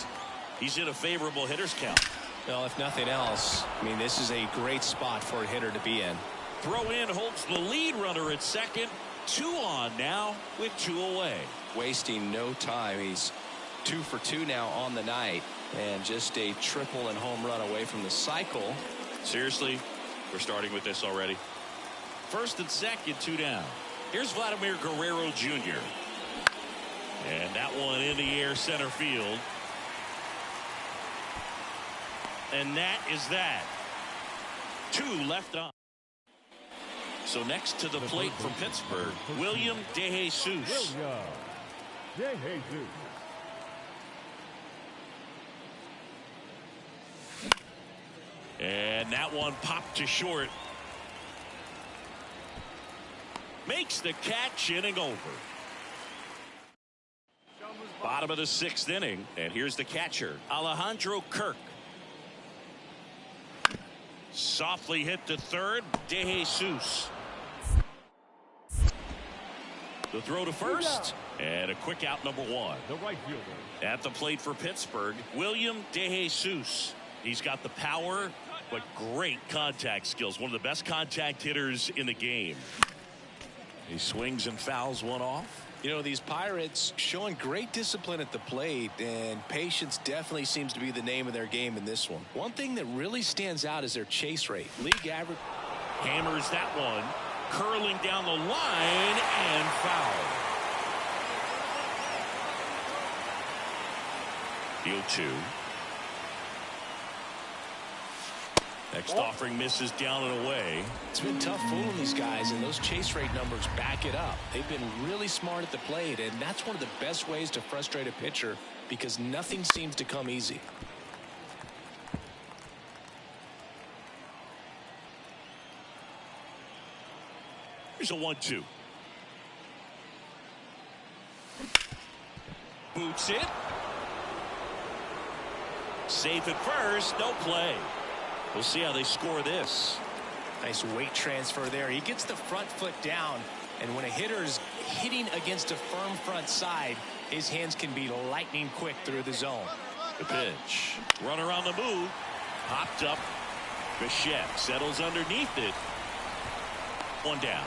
he's in a favorable hitter's count. Well, if nothing else, this is a great spot for a hitter to be in. Throw in holds the lead runner at second. 2 on now with 2 away. Wasting no time. He's 2 for 2 now on the night, and just a triple and home run away from the cycle. Seriously, we're starting with this already. First and second, 2 down. Here's Vladimir Guerrero Jr. And that one in the air center field. And that is that. 2 left on. So next to the plate for Pittsburgh, William DeJesus. William DeJesus. And that one popped to short. Makes the catch, inning over. Bottom of the 6th inning, and here's the catcher, Alejandro Kirk. Softly hit to third, DeJesus. The throw to first, and a quick out, number 1. The right fielder. At the plate for Pittsburgh, William DeJesus. He's got the power, but great contact skills. One of the best contact hitters in the game. He swings and fouls one off. These Pirates showing great discipline at the plate, and patience definitely seems to be the name of their game in this one. One thing that really stands out is their chase rate. League average. Hammers that one. Curling down the line and foul. The 0-2. Next offering misses down and away. It's been tough fooling these guys, and those chase rate numbers back it up. They've been really smart at the plate, and that's one of the best ways to frustrate a pitcher because nothing seems to come easy. Here's a 1-2. Boots it. Safe at first, no play. We'll see how they score this. Nice weight transfer there. He gets the front foot down, and when a hitter is hitting against a firm front side, his hands can be lightning quick through the zone. The pitch. Runner on the move. Popped up. Bichette settles underneath it. 1 down.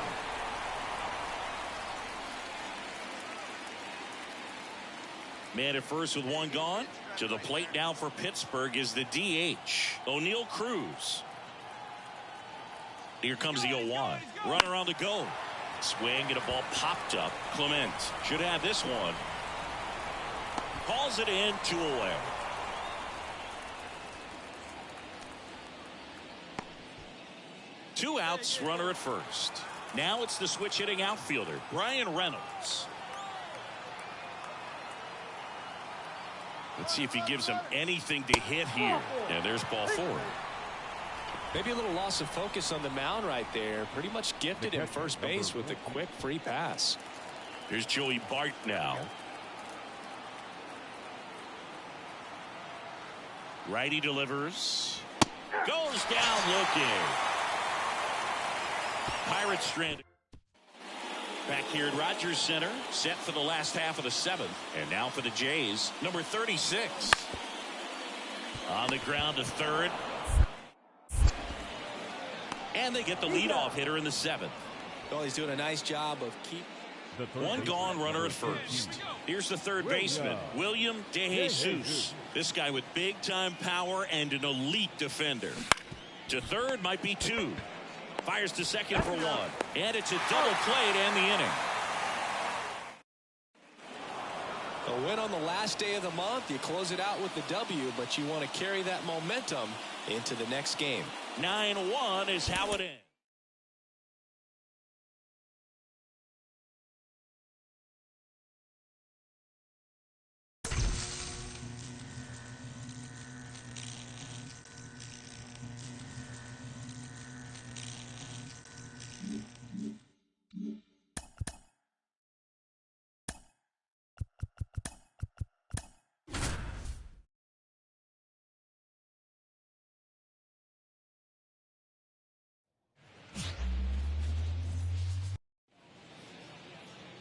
Man at first with one gone. To the plate now for Pittsburgh is the DH, O'Neal Cruz. Here comes the 0-1. Runner on the go. Swing and a ball popped up. Clement should have this one. Calls it in, 2 away. Two outs, runner at first. Now it's the switch hitting outfielder, Brian Reynolds. Let's see if he gives him anything to hit here. And there's ball 4. Maybe a little loss of focus on the mound right there. Pretty much gifted him first base with a quick free pass. Here's Joey Bart now. Righty delivers. Goes down looking. Pirates stranded. Back here at Rogers Center, set for the last half of the 7th. And now for the Jays, number 36. On the ground to third. And they get the leadoff hitter in the 7th. Well, he's doing a nice job of one gone, runner at first. Here's the third baseman, William DeJesus. This guy with big-time power and an elite defender. To third might be 2. Fires to second for 1. And it's a double play to end the inning. A win on the last day of the month. You close it out with the W, but you want to carry that momentum into the next game. 9-1 is how it ends.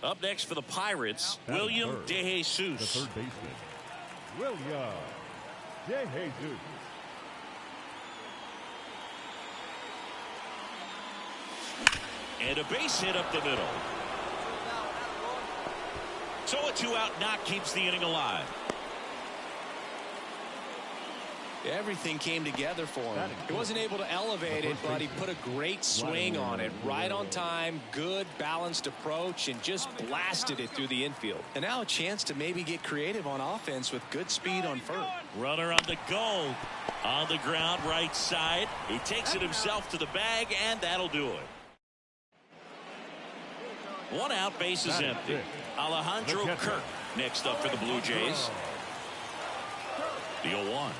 Up next for the Pirates, William DeJesus. The third baseman, William DeJesus. And a base hit up the middle. So a 2-out knock keeps the inning alive. Everything came together for him. He wasn't able to elevate it, but he put a great swing on it. Right on time, good balanced approach, and just blasted it through the infield. And now a chance to maybe get creative on offense with good speed on first. Runner on the go. On the ground, right side. He takes it himself to the bag, and that'll do it. 1 out, base is empty. Alejandro Kirk next up for the Blue Jays. The 0-1.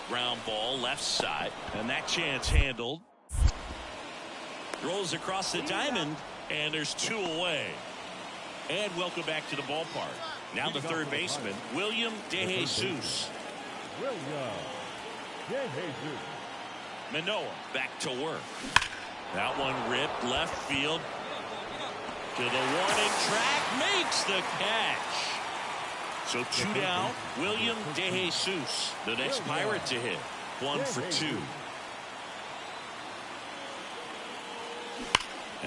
Ground ball left side, and that chance handled. Rolls across the diamond, and there's 2 away. And welcome back to the ballpark. Now the third baseman, William DeJesus. William DeJesus. Manoah back to work. That one ripped left field to the warning track, makes the catch. So 2 down, William DeJesus, the next Pirate to hit. 1 for 2.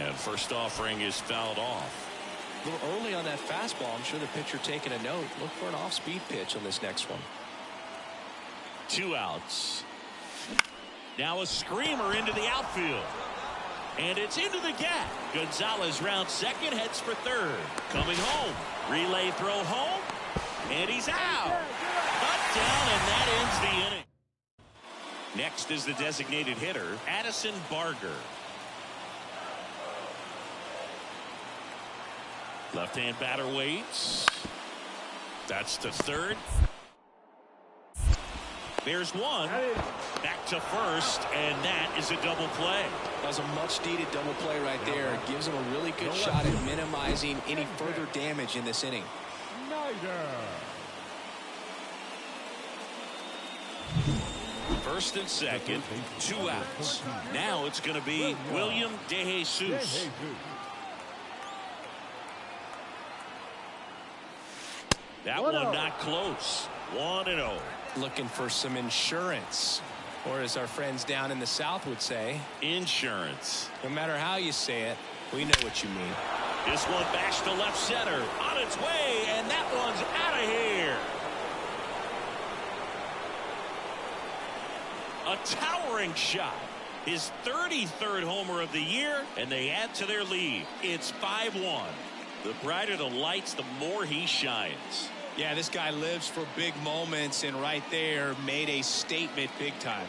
And first offering is fouled off. A little early on that fastball. I'm sure the pitcher taking a note. Look for an off-speed pitch on this next one. 2 outs. Now a screamer into the outfield. And it's into the gap. Gonzalez rounds second, heads for third. Coming home. Relay throw home. And he's out. Cut down, and that ends the inning. Next is the designated hitter, Addison Barger. Left-hand batter waits. That's to third. There's one. Back to first, and that is a double play. That was a much-needed double play right there. It gives him a really good shot at minimizing any further damage in this inning. First and second, 2 outs. Now it's going to be William DeJesus. That one not close. 1-0. Looking for some insurance, or as our friends down in the South would say, insurance. No matter how you say it, we know what you mean. This one bashed to left center. On its way, and that one's out of here. A towering shot. His 33rd homer of the year, and they add to their lead. It's 5-1. The brighter the lights, the more he shines. Yeah, this guy lives for big moments, and right there made a statement big time.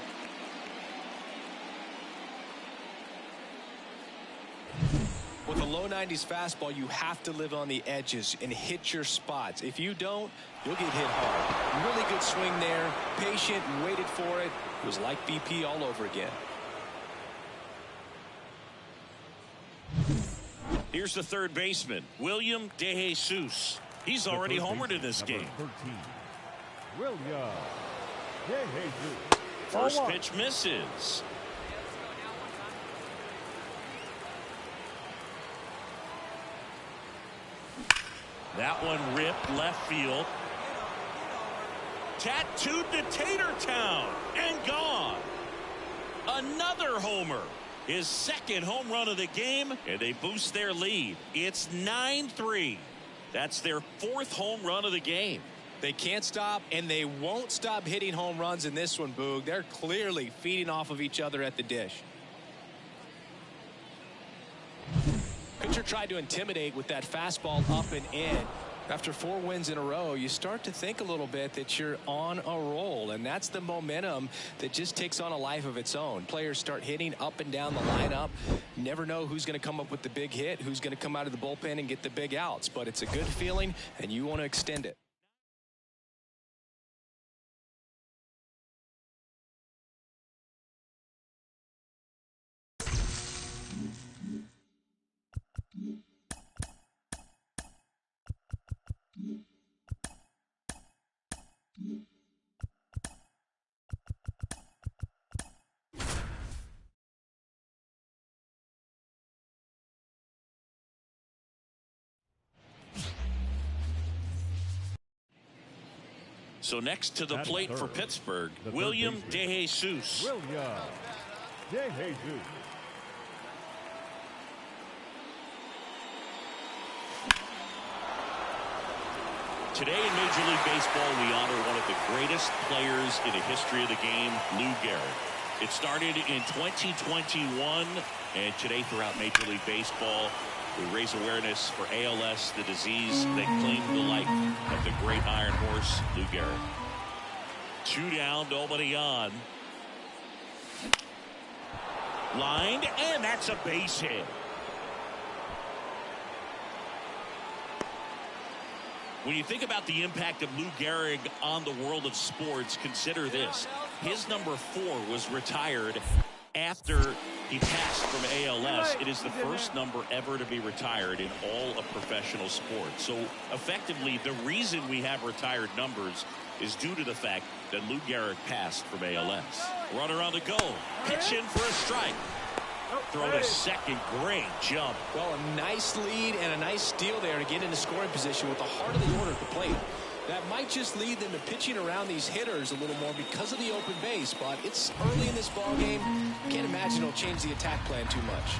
With a low 90s fastball, you have to live on the edges and hit your spots. If you don't, you'll get hit hard. Really good swing there. Patient and waited for it. It was like BP all over again. Here's the third baseman, William DeJesus. He's already homered in this game. 13, William DeJesus. First pitch misses. That one ripped left field. Tattooed to Tatertown and gone. Another homer. His second home run of the game, and they boost their lead. It's 9-3. That's their fourth home run of the game. They can't stop, and they won't stop hitting home runs in this one, Boog. They're clearly feeding off of each other at the dish. Pitcher tried to intimidate with that fastball up and in. After 4 wins in a row, you start to think a little bit that you're on a roll, and that's the momentum that just takes on a life of its own. Players start hitting up and down the lineup. You never know who's going to come up with the big hit, who's going to come out of the bullpen and get the big outs, but it's a good feeling, and you want to extend it. So next to the At plate for third, Pittsburgh, the third William baseman, DeJesus. William DeJesus. Today in Major League Baseball, we honor one of the greatest players in the history of the game, Lou Gehrig. It started in 2021, and today throughout Major League Baseball, we raise awareness for ALS, the disease that claimed the life of the great Iron Horse, Lou Gehrig. 2 down, nobody on. Lined, and that's a base hit. When you think about the impact of Lou Gehrig on the world of sports, consider this. His number 4 was retired after he passed from ALS. It is the first number ever to be retired in all of professional sports. So effectively, the reason we have retired numbers is due to the fact that Lou Gehrig passed from ALS. Runner on the go. Pitch in for a strike. Throw to second. Great jump. Well, a nice lead and a nice steal there to get into scoring position with the heart of the order at the plate. That might just lead them to pitching around these hitters a little more because of the open base, but it's early in this ball game. Can't imagine it'll change the attack plan too much.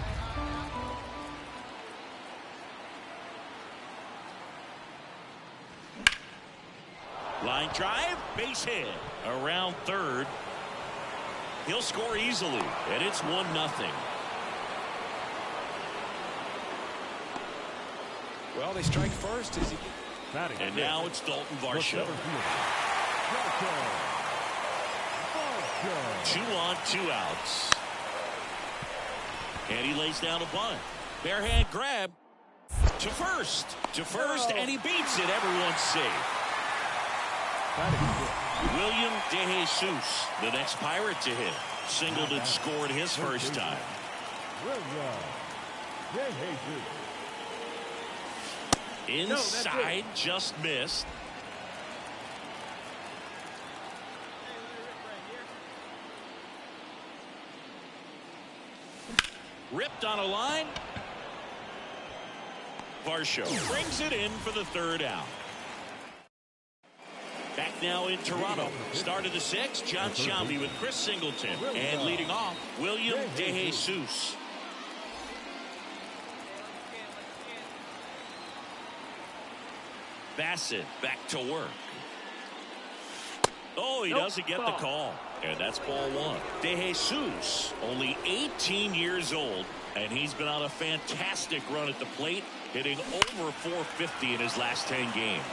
Line drive, base hit. Around third. He'll score easily, and it's 1-0. Well, they strike first as he... And now it's Dalton Varsho. 2 on, 2 outs. And he lays down a bunt. Bare hand grab to first. And he beats it. Everyone's safe. William DeJesus, the next Pirate to hit. Singled and scored his first time. Inside, just missed. Ripped on a line. Varsho brings it in for the 3rd out. Back now in Toronto. Start of the 6th, John Shelby with Chris Singleton. And leading off, William DeJesus. Bassett back to work. Oh, he doesn't get the call. And that's ball one. DeJesus, only 18 years old, and he's been on a fantastic run at the plate, hitting over 450 in his last 10 games.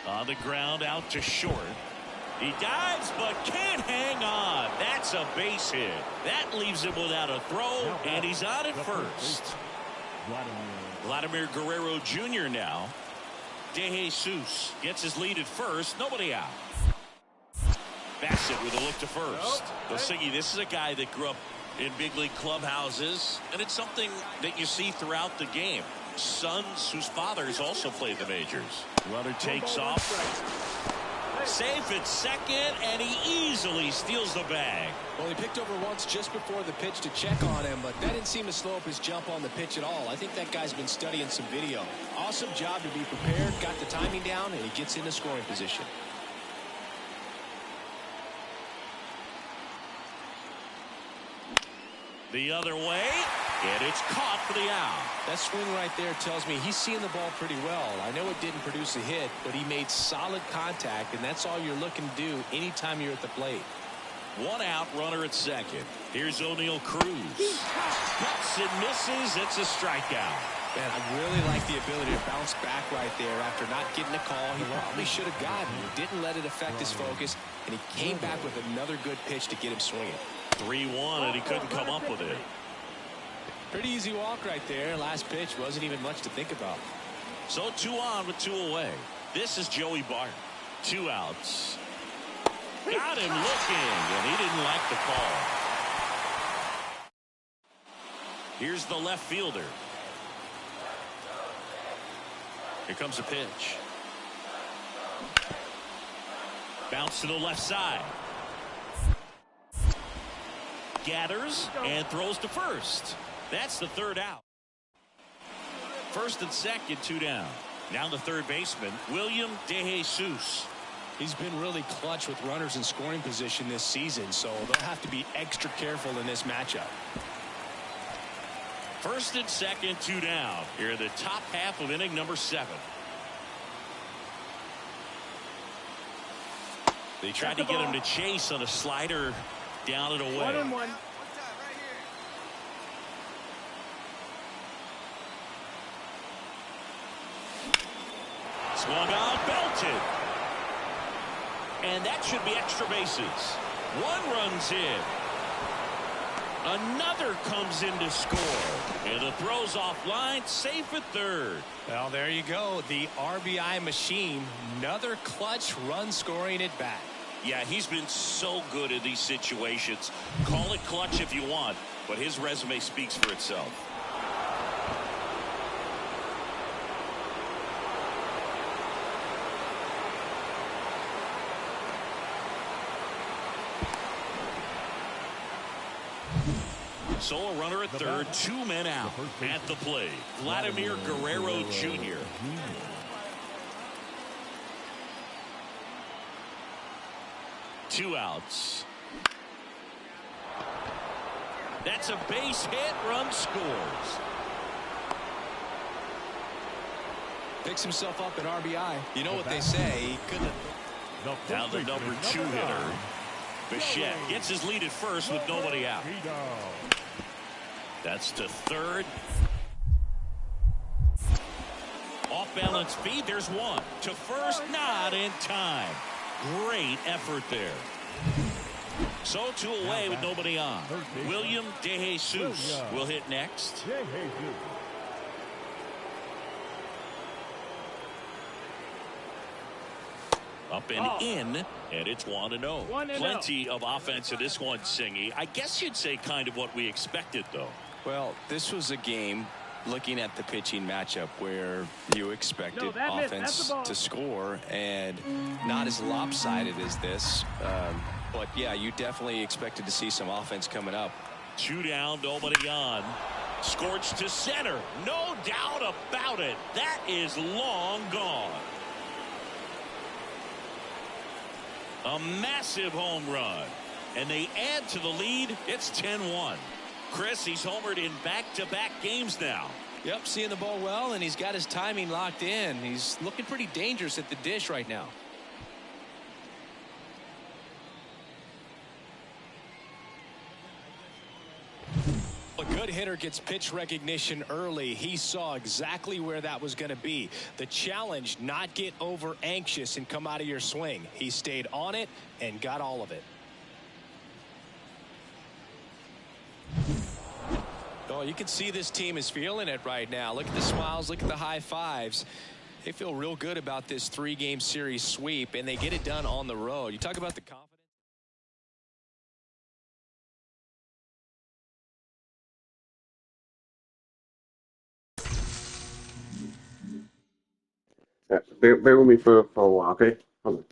On the ground, out to short. He dives, but can't hang on. That's a base hit. That leaves him without a throw, and he's on at first. Vladimir Guerrero Jr. now. DeJesus gets his lead at first. Nobody out. Bassett with a look to first. Siggy, this is a guy that grew up in big league clubhouses, and it's something that you see throughout the game. Sons whose fathers also played the majors. Runner takes off. Safe at second, and he easily steals the bag. Well, he picked over once just before the pitch to check on him, but that didn't seem to slow up his jump on the pitch at all. I think that guy's been studying some video. Awesome job to be prepared, got the timing down, and he gets into scoring position. The other way, and it's caught for the out. That swing right there tells me he's seeing the ball pretty well. I know it didn't produce a hit, but he made solid contact, and that's all you're looking to do anytime you're at the plate. One out, runner at second. Here's O'Neal Cruz. Cuts and misses. It's a strikeout. Man, I really like the ability to bounce back right there after not getting a call he probably should have gotten. He didn't let it affect his focus, and he came back with another good pitch to get him swinging. 3-1, and he couldn't come up with it. Pretty easy walk right there. Last pitch wasn't even much to think about. So 2 on with 2 away. This is Joey Bart. 2 outs. Got him looking, and he didn't like the call. Here's the left fielder. Here comes a pitch. Bounce to the left side. Gathers and throws to first. That's the 3rd out. First and second, 2 down. Now the third baseman, William DeJesus. He's been really clutch with runners in scoring position this season, so they'll have to be extra careful in this matchup. First and second, 2 down. Here in the top half of inning number 7. They tried to get him to chase on a slider down and away. 1-1. Swung on, belted. And that should be extra bases. 1 runs in. Another comes in to score. And the throw's offline, safe at third. Well, there you go. The RBI machine. Another clutch run scoring at bat. Yeah, he's been so good in these situations. Call it clutch if you want, but his resume speaks for itself. So a runner at third, 2 men out. At the plate, Vladimir Guerrero Jr. Two outs. That's a base hit. Run scores. Picks himself up at RBI. You know what they say, he couldn't. Now the number 2 hitter, Bichette, gets his lead at first with nobody out. That's to third. Off balance feed. There's 1 to first. Not in time. Great effort there. So 2 away with nobody on. William DeJesus will hit next. Up and in, and it's 1-0. Plenty of offense in this one, Singy. I guess you'd say kind of what we expected, though. Well, this was a game, looking at the pitching matchup, where you expected offense to score, and not as lopsided as this. But, yeah, you definitely expected to see some offense coming up. 2 down, nobody on. Scorched to center. No doubt about it. That is long gone. A massive home run. And they add to the lead. It's 10-1. Chris, he's homered in back-to-back games now. Yep, seeing the ball well, and he's got his timing locked in. He's looking pretty dangerous at the dish right now. A good hitter gets pitch recognition early. He saw exactly where that was going to be. The challenge, not get over anxious and come out of your swing. He stayed on it and got all of it. Oh, you can see this team is feeling it right now. Look at the smiles. Look at the high fives. They feel real good about this 3-game series sweep, and they get it done on the road. You talk about the confidence. Bear with me for a while, okay? Hold on.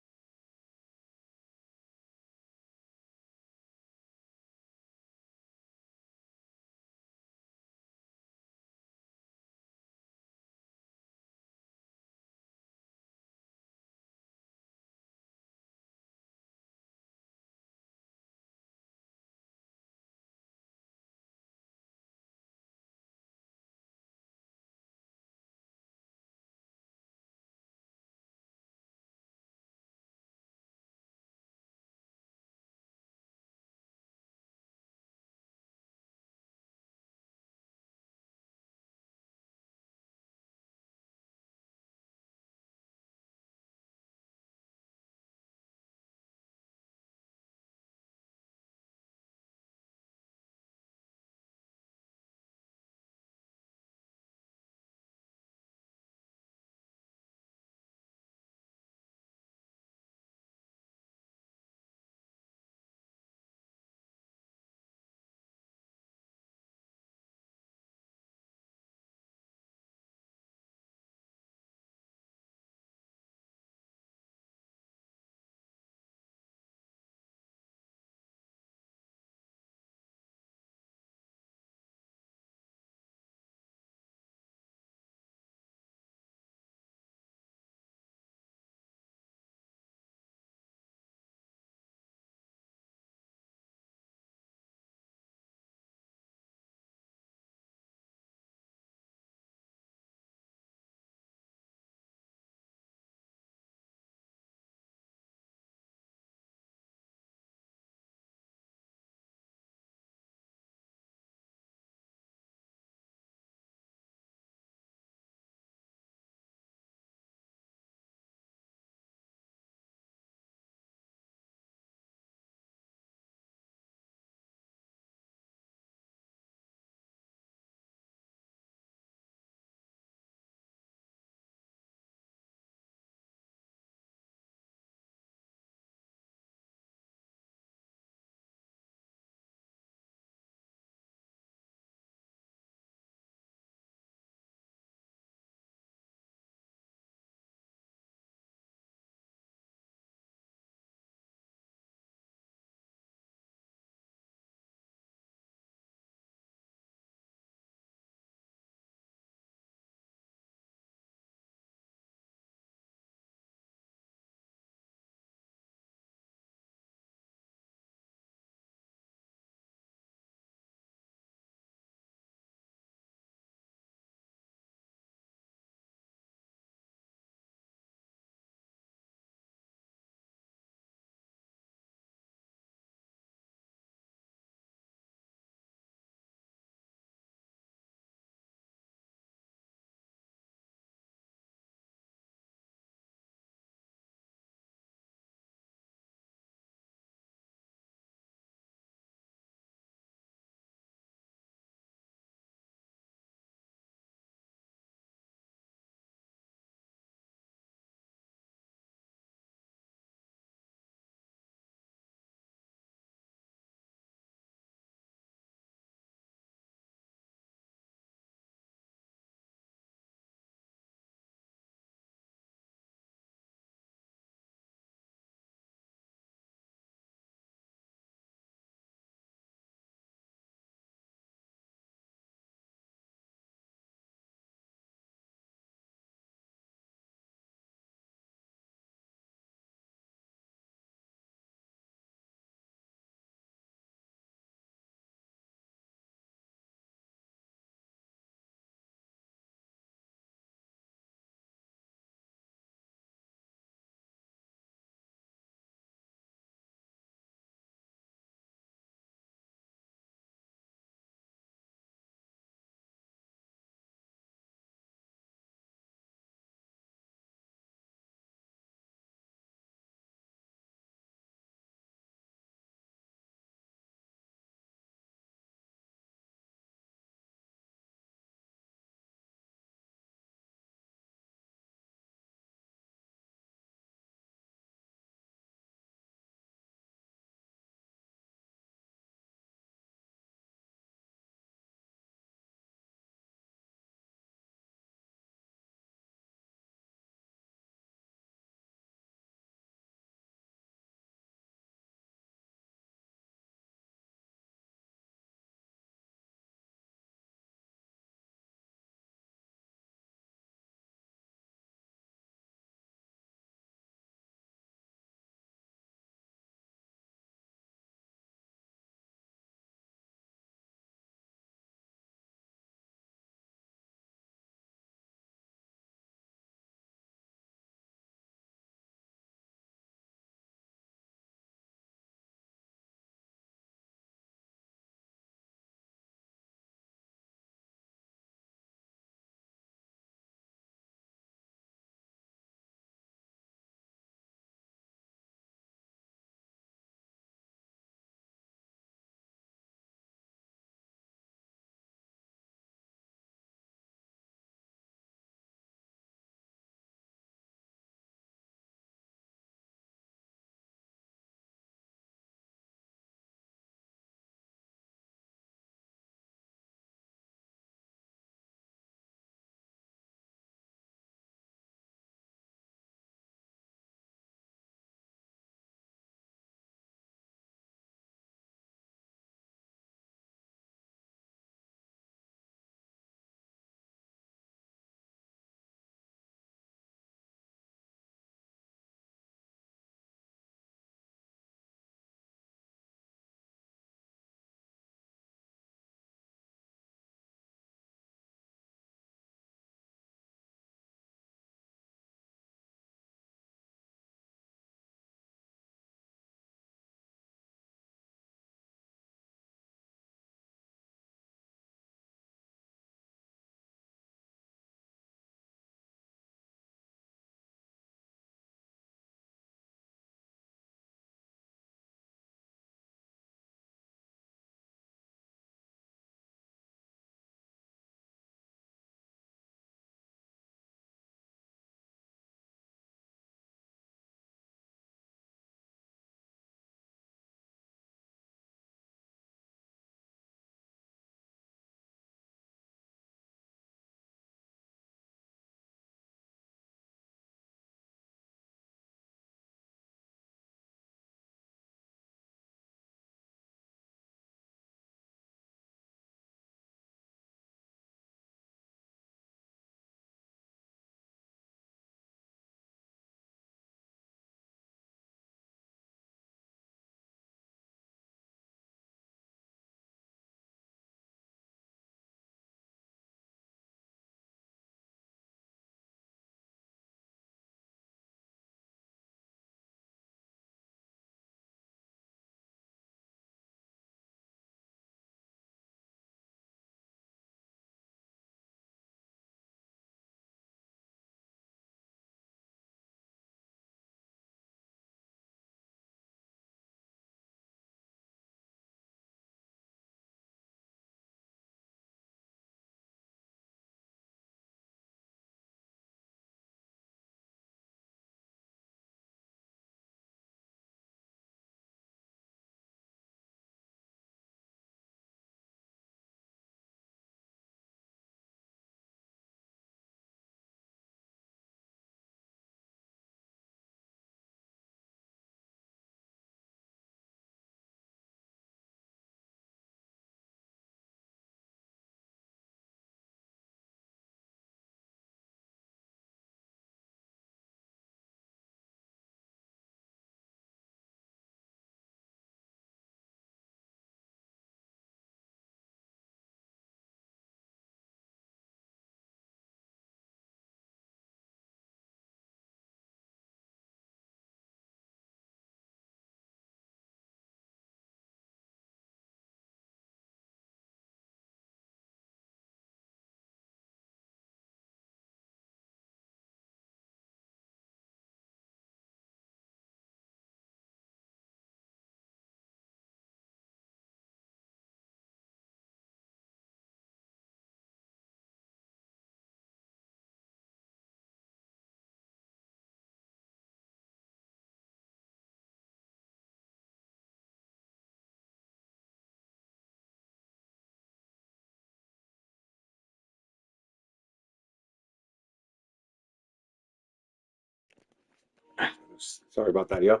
Sorry about that, yo.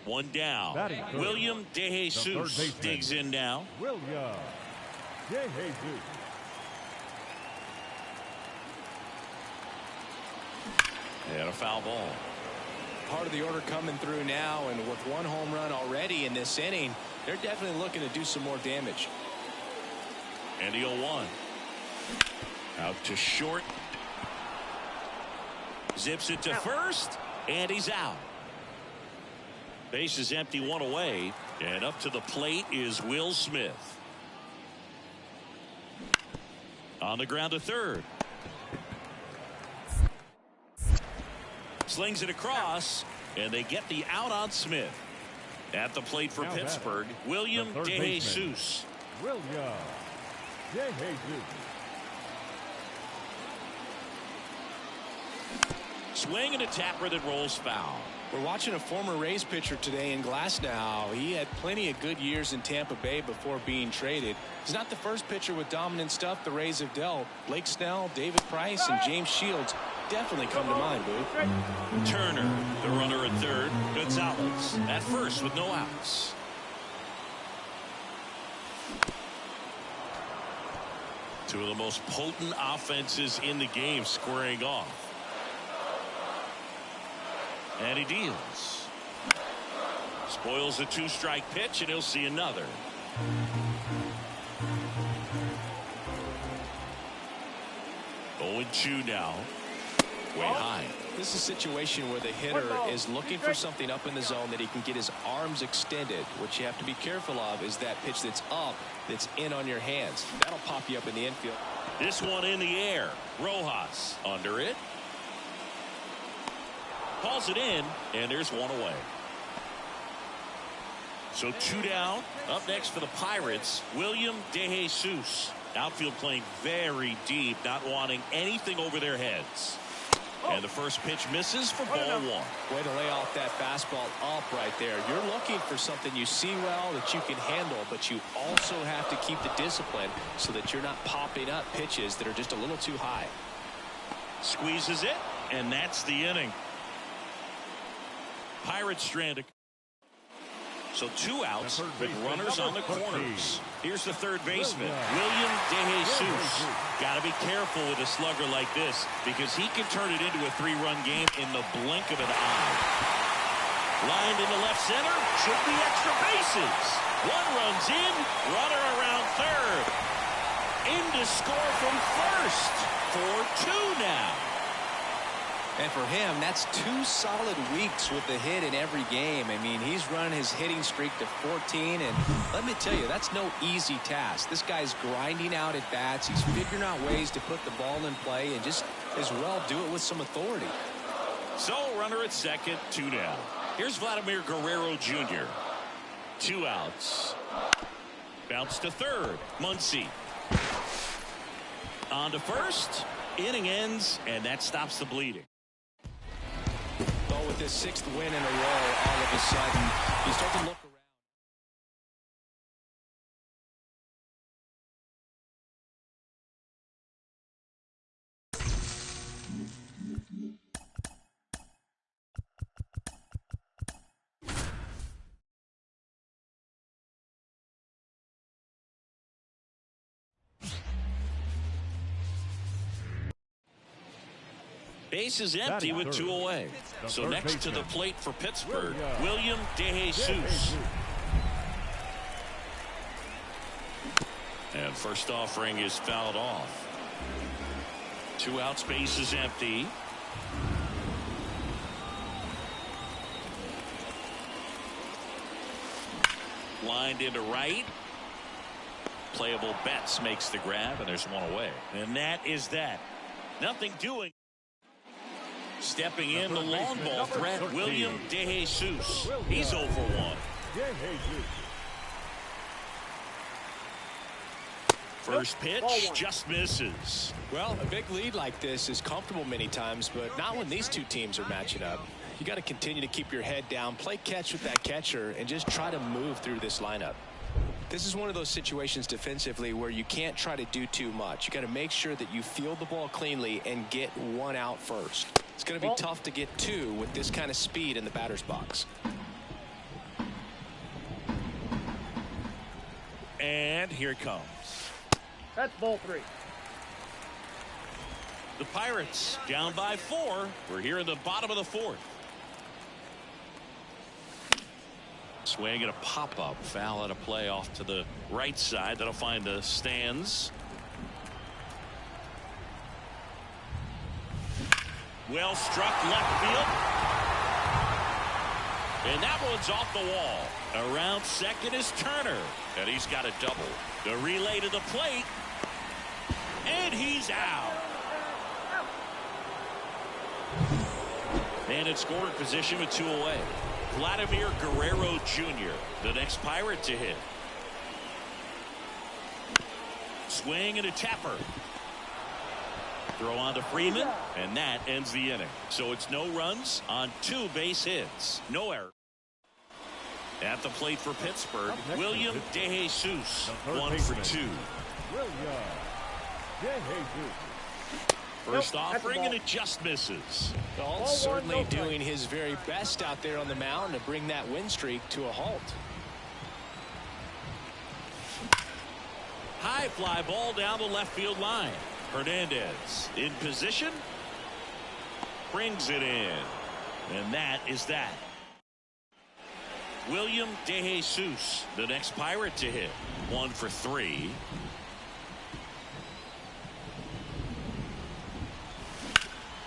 One down. Batting third, William the third DeJesus baseman. digs in now. William DeJesus. And a foul ball. Part of the order coming through now, and with one home run already in this inning, they're definitely looking to do some more damage. And the 0-1. Out to short. Zips it to first, and he's out. Base is empty, one away, and up to the plate is Will Smith. On the ground to third. Slings it across, and they get the out on Smith. At the plate for Now Pittsburgh, William the third baseman. DeJesus. William DeJesus. Swing and a tapper that rolls foul. We're watching a former Rays pitcher today in Glasnow. He had plenty of good years in Tampa Bay before being traded. He's not the first pitcher with dominant stuff the Rays have dealt. Blake Snell, David Price, and James Shields definitely come to mind, Boo. Turner, the runner at third. Gonzalez at first with no outs. Two of the most potent offenses in the game squaring off. And he deals. Spoils a two-strike pitch, and he'll see another. Oh, and 2 now. Way high. This is a situation where the hitter is looking for something up in the zone that he can get his arms extended. What you have to be careful of is that pitch that's up, that's in on your hands. That'll pop you up in the infield. This one in the air. Rojas under it. Calls it in, and there's one away. So 2 down. Up next for the Pirates, William DeJesus. Outfield playing very deep, not wanting anything over their heads. And the first pitch misses for ball 1. Way to lay off that fastball up right there. You're looking for something you see well that you can handle, but you also have to keep the discipline so that you're not popping up pitches that are just a little too high. Squeezes it, and that's the inning. Pirates stranded. So 2 outs, but runners on the corners. Here's the third baseman, William DeJesus. Got to be careful with a slugger like this because he can turn it into a 3-run game in the blink of an eye. Lined into left center, should be extra bases. 1 runs in, runner around third. In to score from first for 2 now. And for him, that's 2 solid weeks with the hit in every game. I mean, he's run his hitting streak to 14, and let me tell you, that's no easy task. This guy's grinding out at bats. He's figuring out ways to put the ball in play and just as well do it with some authority. So, runner at second, 2 down. Here's Vladimir Guerrero Jr. 2 outs. Bounce to third. Muncy. On to first. Inning ends, and that stops the bleeding. With his 6th win in a row, all of a sudden, you start to look around. Base is empty with 2 away. So next to the plate for Pittsburgh, William DeJesus. And first offering is fouled off. 2 outs, base is empty. Lined into right. Playable Betts makes the grab, and there's 1 away. And that is that. Nothing doing. Stepping in the long ball threat, William DeJesus. He's 0 for 1. First pitch just misses. Well, a big lead like this is comfortable many times, but not when these two teams are matching up. You got to continue to keep your head down, play catch with that catcher, and just try to move through this lineup. This is one of those situations defensively where you can't try to do too much. You got to make sure that you field the ball cleanly and get one out first. It's going to be tough to get two with this kind of speed in the batter's box. And here it comes. That's ball 3. The Pirates down by 4. We're here in the bottom of the 4th. Swing and a pop-up. Foul out of play off to the right side. That'll find the stands. Well struck left field. And that one's off the wall. Around second is Turner. And he's got a double. The relay to the plate. And he's out. And in scoring position with 2 away. Vladimir Guerrero Jr., the next Pirate to hit. Swing and a tapper. Throw on to Freeman, and that ends the inning. So it's no runs on 2 base hits. No error. At the plate for Pittsburgh, William DeJesus, 1 for 2. William DeJesus. First offering, and it just misses. Well, certainly doing his very best out there on the mound to bring that win streak to a halt. High fly ball down the left field line. Hernandez in position. Brings it in. And that is that. William DeJesus, the next Pirate to hit. 1 for 3.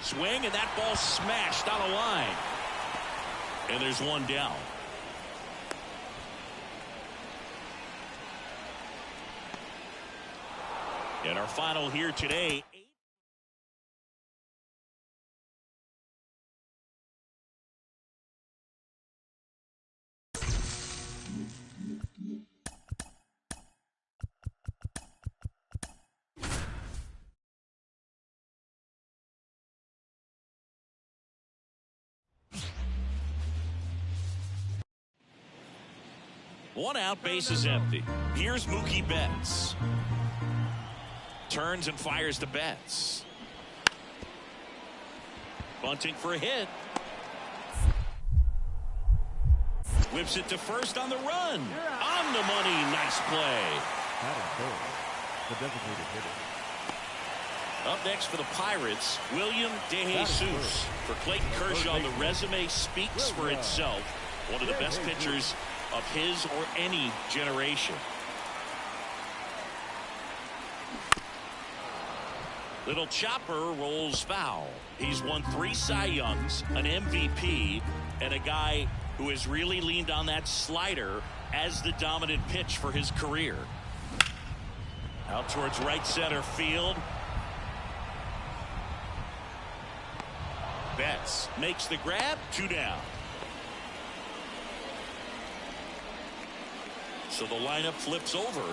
Swing, and that ball smashed on a line. And there's 1 down. And our final here today. One out, base is empty. Here's Mookie Betts. Turns and fires to Betts. Bunting for a hit. Whips it to first on the run. On the money. Nice play. Adam Cole, the designated hitter. Up next for the Pirates, William DeJesus. For Clayton Kershaw, the resume speaks for itself. One of the best pitchers of his or any generation. Little chopper rolls foul. He's won 3 Cy Youngs, an MVP, and a guy who has really leaned on that slider as the dominant pitch for his career. Out towards right center field. Betts makes the grab. 2 down. So the lineup flips over.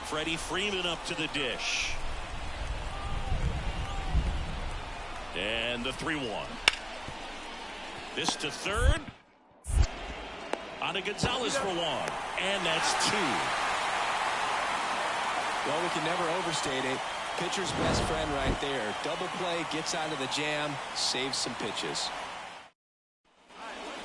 Freddie Freeman up to the dish. And the 3-1. This to third. On to Gonzalez for 1. And that's 2. Well, we can never overstate it. Pitcher's best friend right there. Double play, gets out of the jam, saves some pitches.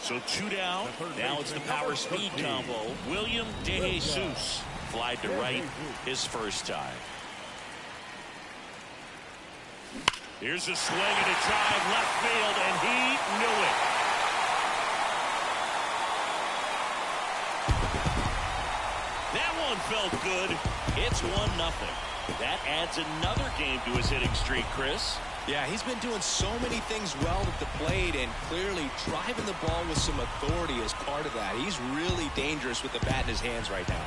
So 2 down. Now it's the power speed combo. William DeJesus flied to right his first time. Here's a swing and a drive left field, and he knew it. That one felt good. It's 1-0. That adds another game to his hitting streak, Chris. Yeah, he's been doing so many things well at the plate, and clearly driving the ball with some authority is part of that. He's really dangerous with the bat in his hands right now.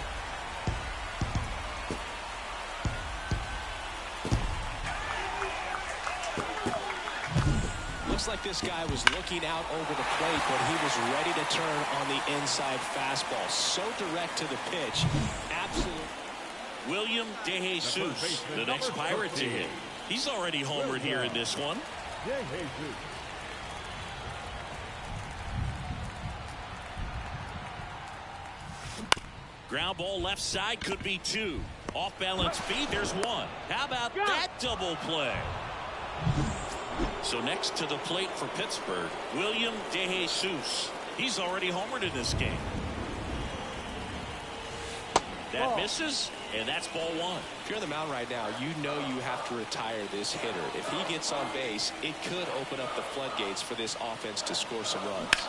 Looks like this guy was looking out over the plate, but he was ready to turn on the inside fastball. So direct to the pitch. Absolutely. William DeJesus, the next Pirate to hit. He's already homered here in this one. Ground ball left side, could be 2. Off balance feed, there's 1. How about that double play? So next to the plate for Pittsburgh, William DeJesus. He's already homered in this game. That misses, and that's ball 1. If you're on the mound right now, you know you have to retire this hitter. If he gets on base, it could open up the floodgates for this offense to score some runs.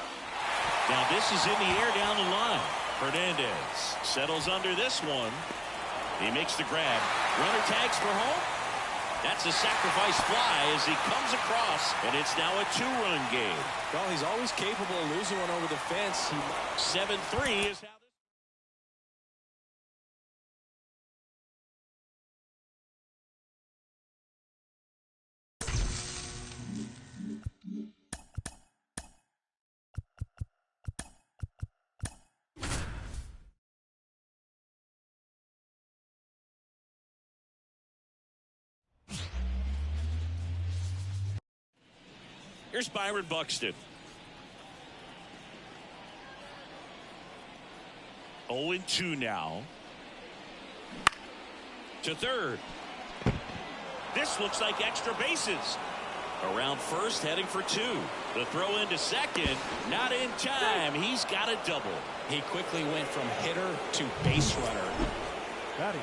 Now this is in the air down the line. Hernandez settles under this one. He makes the grab. Runner tags for home. That's a sacrifice fly as he comes across, and it's now a 2-run game. Well, he's always capable of losing one over the fence. 7-3 is how. Here's Byron Buxton. 0-2 now. To third. This looks like extra bases. Around first, heading for 2. The throw into second, not in time. He's got a double. He quickly went from hitter to base runner.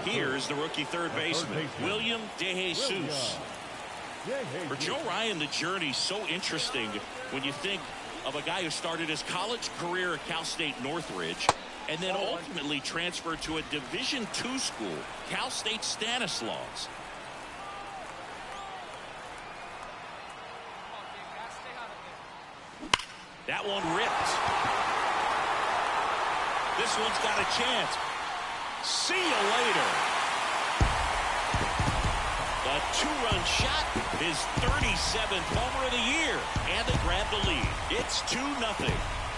Here's the rookie third baseman, William DeJesus. For Joe Ryan, the journey's so interesting when you think of a guy who started his college career at Cal State Northridge and then ultimately transferred to a Division II school, Cal State Stanislaus. That one ripped. This one's got a chance. See you later. A 2-run shot, his 37th homer of the year, and they grab the lead. It's 2-0.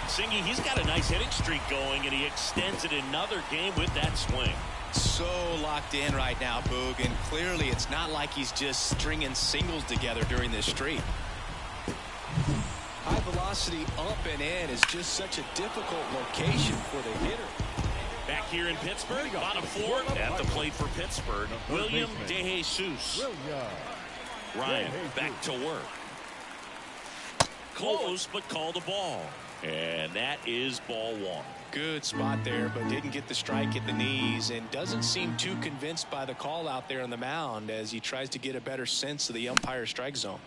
Singy, he's got a nice hitting streak going, and he extends it another game with that swing. So locked in right now, Boog, and clearly it's not like he's just stringing singles together during this streak. High velocity up and in is just such a difficult location for the hitter. Back here in Pittsburgh, bottom 4 at the plate for Pittsburgh, William DeJesus. Ryan back to work. Close, but called a ball. And that is ball 1. Good spot there, but didn't get the strike at the knees and doesn't seem too convinced by the call out there on the mound as he tries to get a better sense of the umpire's strike zone.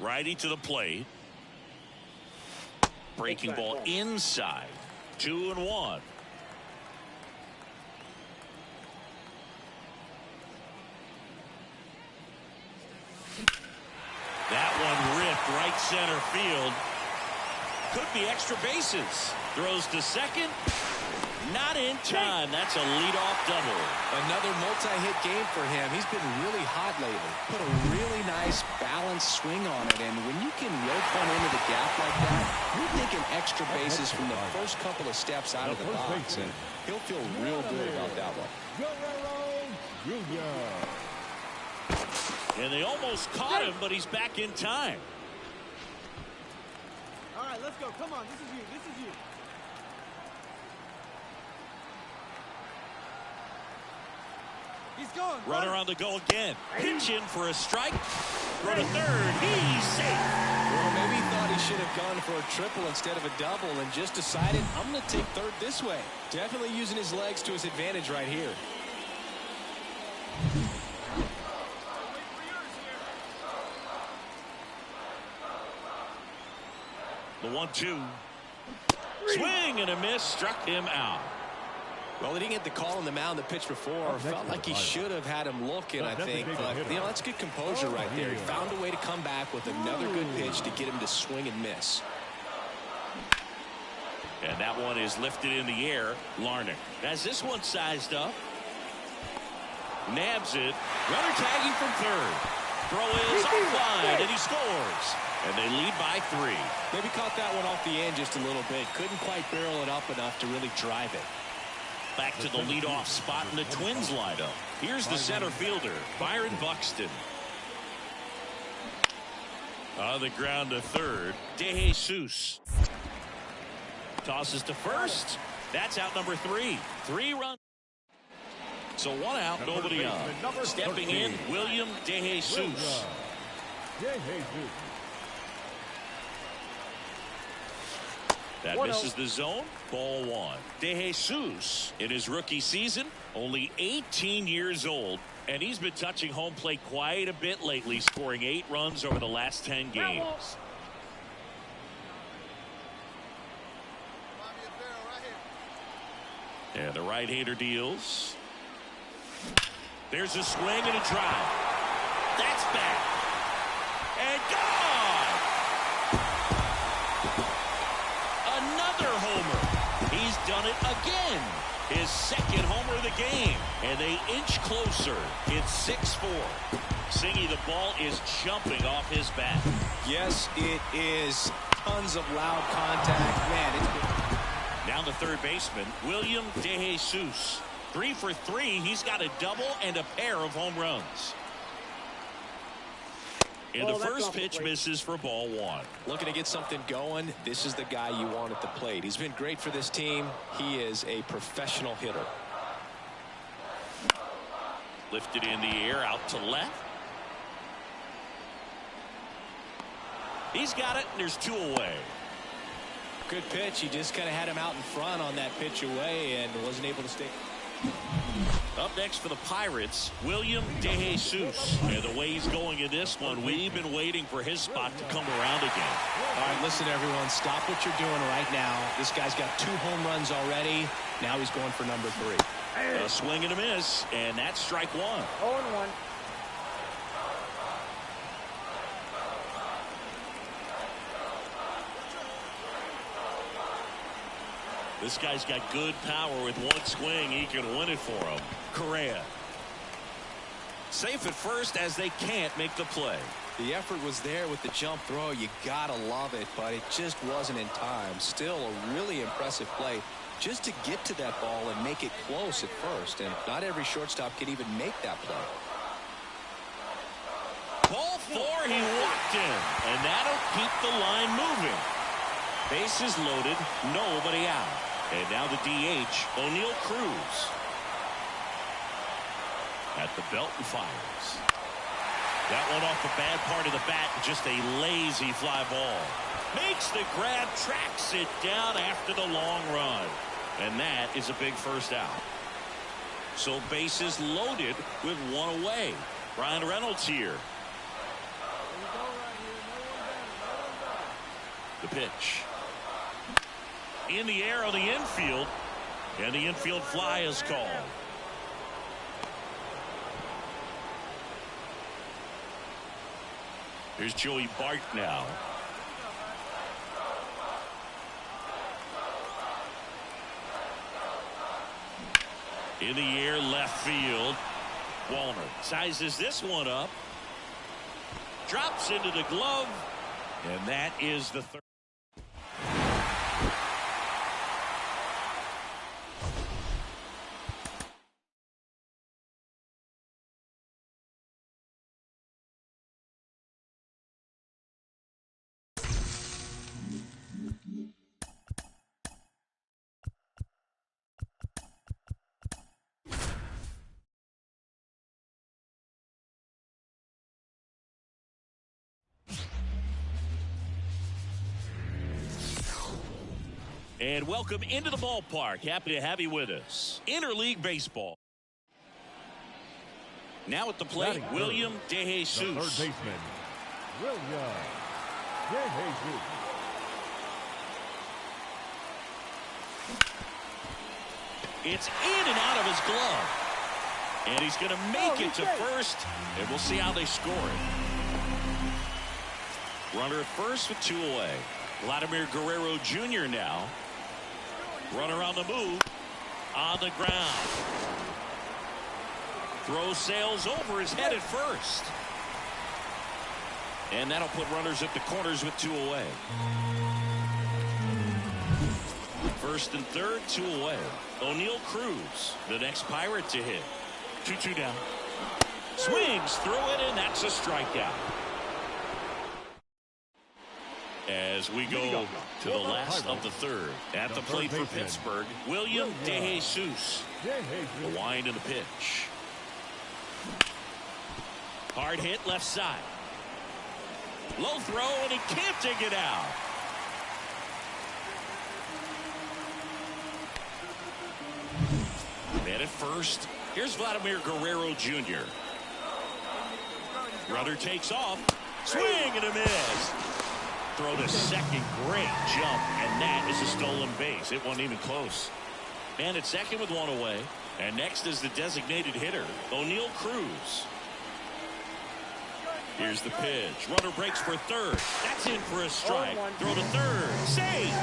Righty to the plate. Breaking ball inside. 2-1. That one ripped right center field. Could be extra bases. Throws to second. Not in time. That's a leadoff double. Another multi-hit game for him. He's been really hot lately. Put a really nice balanced swing on it, and when you can rope one into the gap like that, you're thinking extra bases from the first couple of steps out of the box, and he'll feel real good about that one. And they almost caught him, but he's back in time. All right, let's go. Come on, this is you. This is you. He's going. Runner on the go again. Pitch in for a strike. Throw to third. He's safe. Well, maybe he thought he should have gone for a triple instead of a double and just decided, I'm going to take third this way. Definitely using his legs to his advantage right here. The 1-2. Swing and a miss. Struck him out. Well, he didn't get the call on the mound that pitched before. Felt like he should have had him looking, I think. But, that's good composure right there. He found a way to come back with another good pitch to get him to swing and miss. And that one is lifted in the air. Larnach has this one sized up. Nabs it. Runner tagging from third. Throw is offline, and he scores. And they lead by 3. Maybe caught that one off the end just a little bit. Couldn't quite barrel it up enough to really drive it. Back to the leadoff spot in the Twins lineup. Here's the center fielder, Byron Buxton. On the ground to third, DeJesus. Tosses to first. That's out number 3. 3 runs. So 1 out, nobody on. Stepping in, William DeJesus. That misses the zone. Ball 1. DeJesus, in his rookie season, only 18 years old, and he's been touching home plate quite a bit lately, scoring 8 runs over the last 10 games. And the right-hander deals. There's a swing and a drive. That's back. And gone! Another homer. He's done it again. His second homer of the game. And they inch closer. It's 6-4. Singy, the ball is jumping off his bat. Yes, it is. Tons of loud contact. Man, it's... Now the third baseman, William DeJesus. 3 for 3. He's got a double and a pair of home runs. And the first pitch misses for ball 1. Looking to get something going. This is the guy you want at the plate. He's been great for this team. He is a professional hitter. Lifted in the air out to left. He's got it, and there's 2 away. Good pitch. He just kind of had him out in front on that pitch away and wasn't able to stay. Up next for the Pirates, William DeJesus. And the way he's going in this one, we've been waiting for his spot to come around again. All right, listen, everyone. Stop what you're doing right now. This guy's got 2 home runs already. Now he's going for number 3. A swing and a miss, and that's strike 1. 0-1. This guy's got good power. With 1 swing, he can win it for him. Correa. Safe at first as they can't make the play. The effort was there with the jump throw. You gotta love it, but it just wasn't in time. Still a really impressive play just to get to that ball and make it close at first. And not every shortstop can even make that play. Ball 4, he walked in, and that'll keep the line moving. Bases loaded, nobody out. And now the DH, O'Neal Cruz. At the belt and fires. That one off the bad part of the bat, just a lazy fly ball. Makes the grab, tracks it down after the long run. And that is a big first out. So bases loaded with 1 away. Brian Reynolds here. The pitch. In the air on the infield, and the infield fly is called. Here's Joey Bart now. In the air, left field. Walner sizes this one up. Drops into the glove, and that is the third. And welcome into the ballpark. Happy to have you with us. Interleague baseball. Now at the plate, William DeJesus. Third baseman, William DeJesus. It's in and out of his glove. And he's going to make it to first. And we'll see how they score it. Runner at first with 2 away. Vladimir Guerrero Jr. now. Runner on the move. On the ground. Throw sails over his head at first. And that'll put runners at the corners with 2 away. First and third, 2 away. O'Neal Cruz, the next Pirate to hit. 2-2 down. Swings through it, and that's a strikeout. As we go to the last of the third. At the plate for Pittsburgh, William DeJesus. The wind and the pitch. Hard hit left side. Low throw, and he can't dig it out. Man at first. Here's Vladimir Guerrero Jr. Runner takes off. Swing and a miss. Throw to second. Great jump. And that is a stolen base. It wasn't even close. Man at second with 1 away. And next is the designated hitter, O'Neal Cruz. Here's the pitch. Runner breaks for third. That's in for a strike. Throw to third. Safe.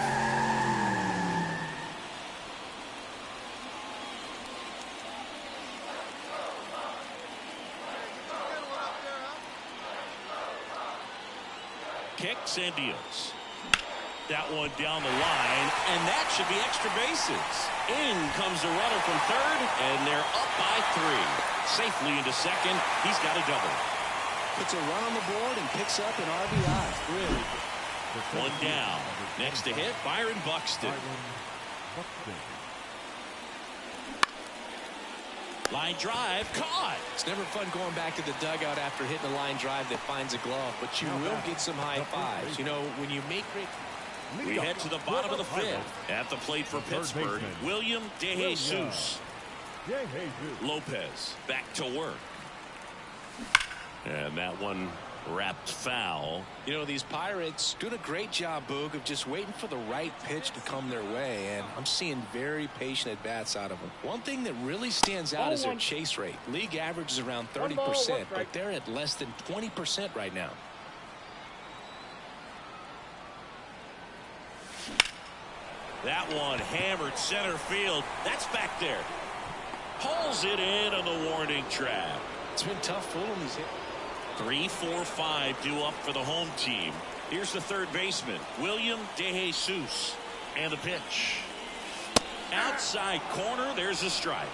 Kicks and deals. That one down the line, and that should be extra bases. In comes the runner from third, and they're up by 3. Safely into second. He's got a double. Puts a run on the board and picks up an RBI. Really. 1 down. Next to hit, Byron Buxton. Line drive, caught. It's never fun going back to the dugout after hitting a line drive that finds a glove, but you will get some high fives. You know, when you make great... We head to the bottom of the 5th. At the plate for Pittsburgh, William DeJesus. Lopez back to work. And that one wrapped foul. You know, these Pirates doing a great job, Boog, of just waiting for the right pitch to come their way, and I'm seeing very patient at-bats out of them. One thing that really stands out is their chase rate. League average is around 30%, but they're at less than 20% right now. That one hammered center field. That's back there. Pulls it in on the warning track. It's been tough for him. He's hit 3, 4, 5 due up for the home team. Here's the third baseman, William DeJesus. And the pitch. Outside corner, there's a strike.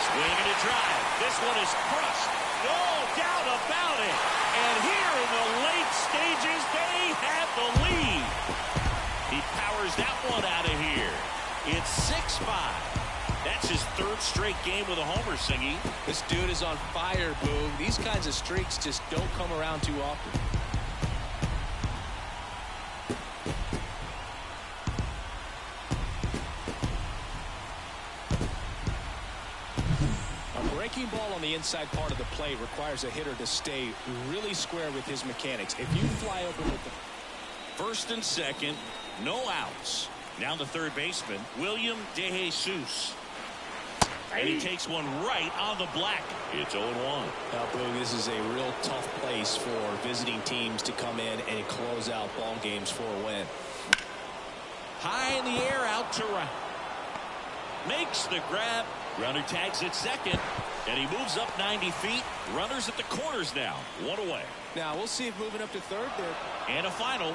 Swing and a drive. This one is crushed. No doubt about it. And here in the late stages, they have the lead. He powers that one out of here. It's 6-5. That's his 3rd straight game with a homer, Singy. This dude is on fire, Boog. These kinds of streaks just don't come around too often. A breaking ball on the inside part of the plate requires a hitter to stay really square with his mechanics. If you fly over with the... First and second, no outs. Now the third baseman, William DeJesus. And he takes one right on the black. It's 0-1. Now, Boog, this is a real tough place for visiting teams to come in and close out ball games for a win. High in the air, out to right. Makes the grab. Runner tags at second. And he moves up 90 feet. Runners at the corners now. 1 away. Now, we'll see if moving up to third there. And a final.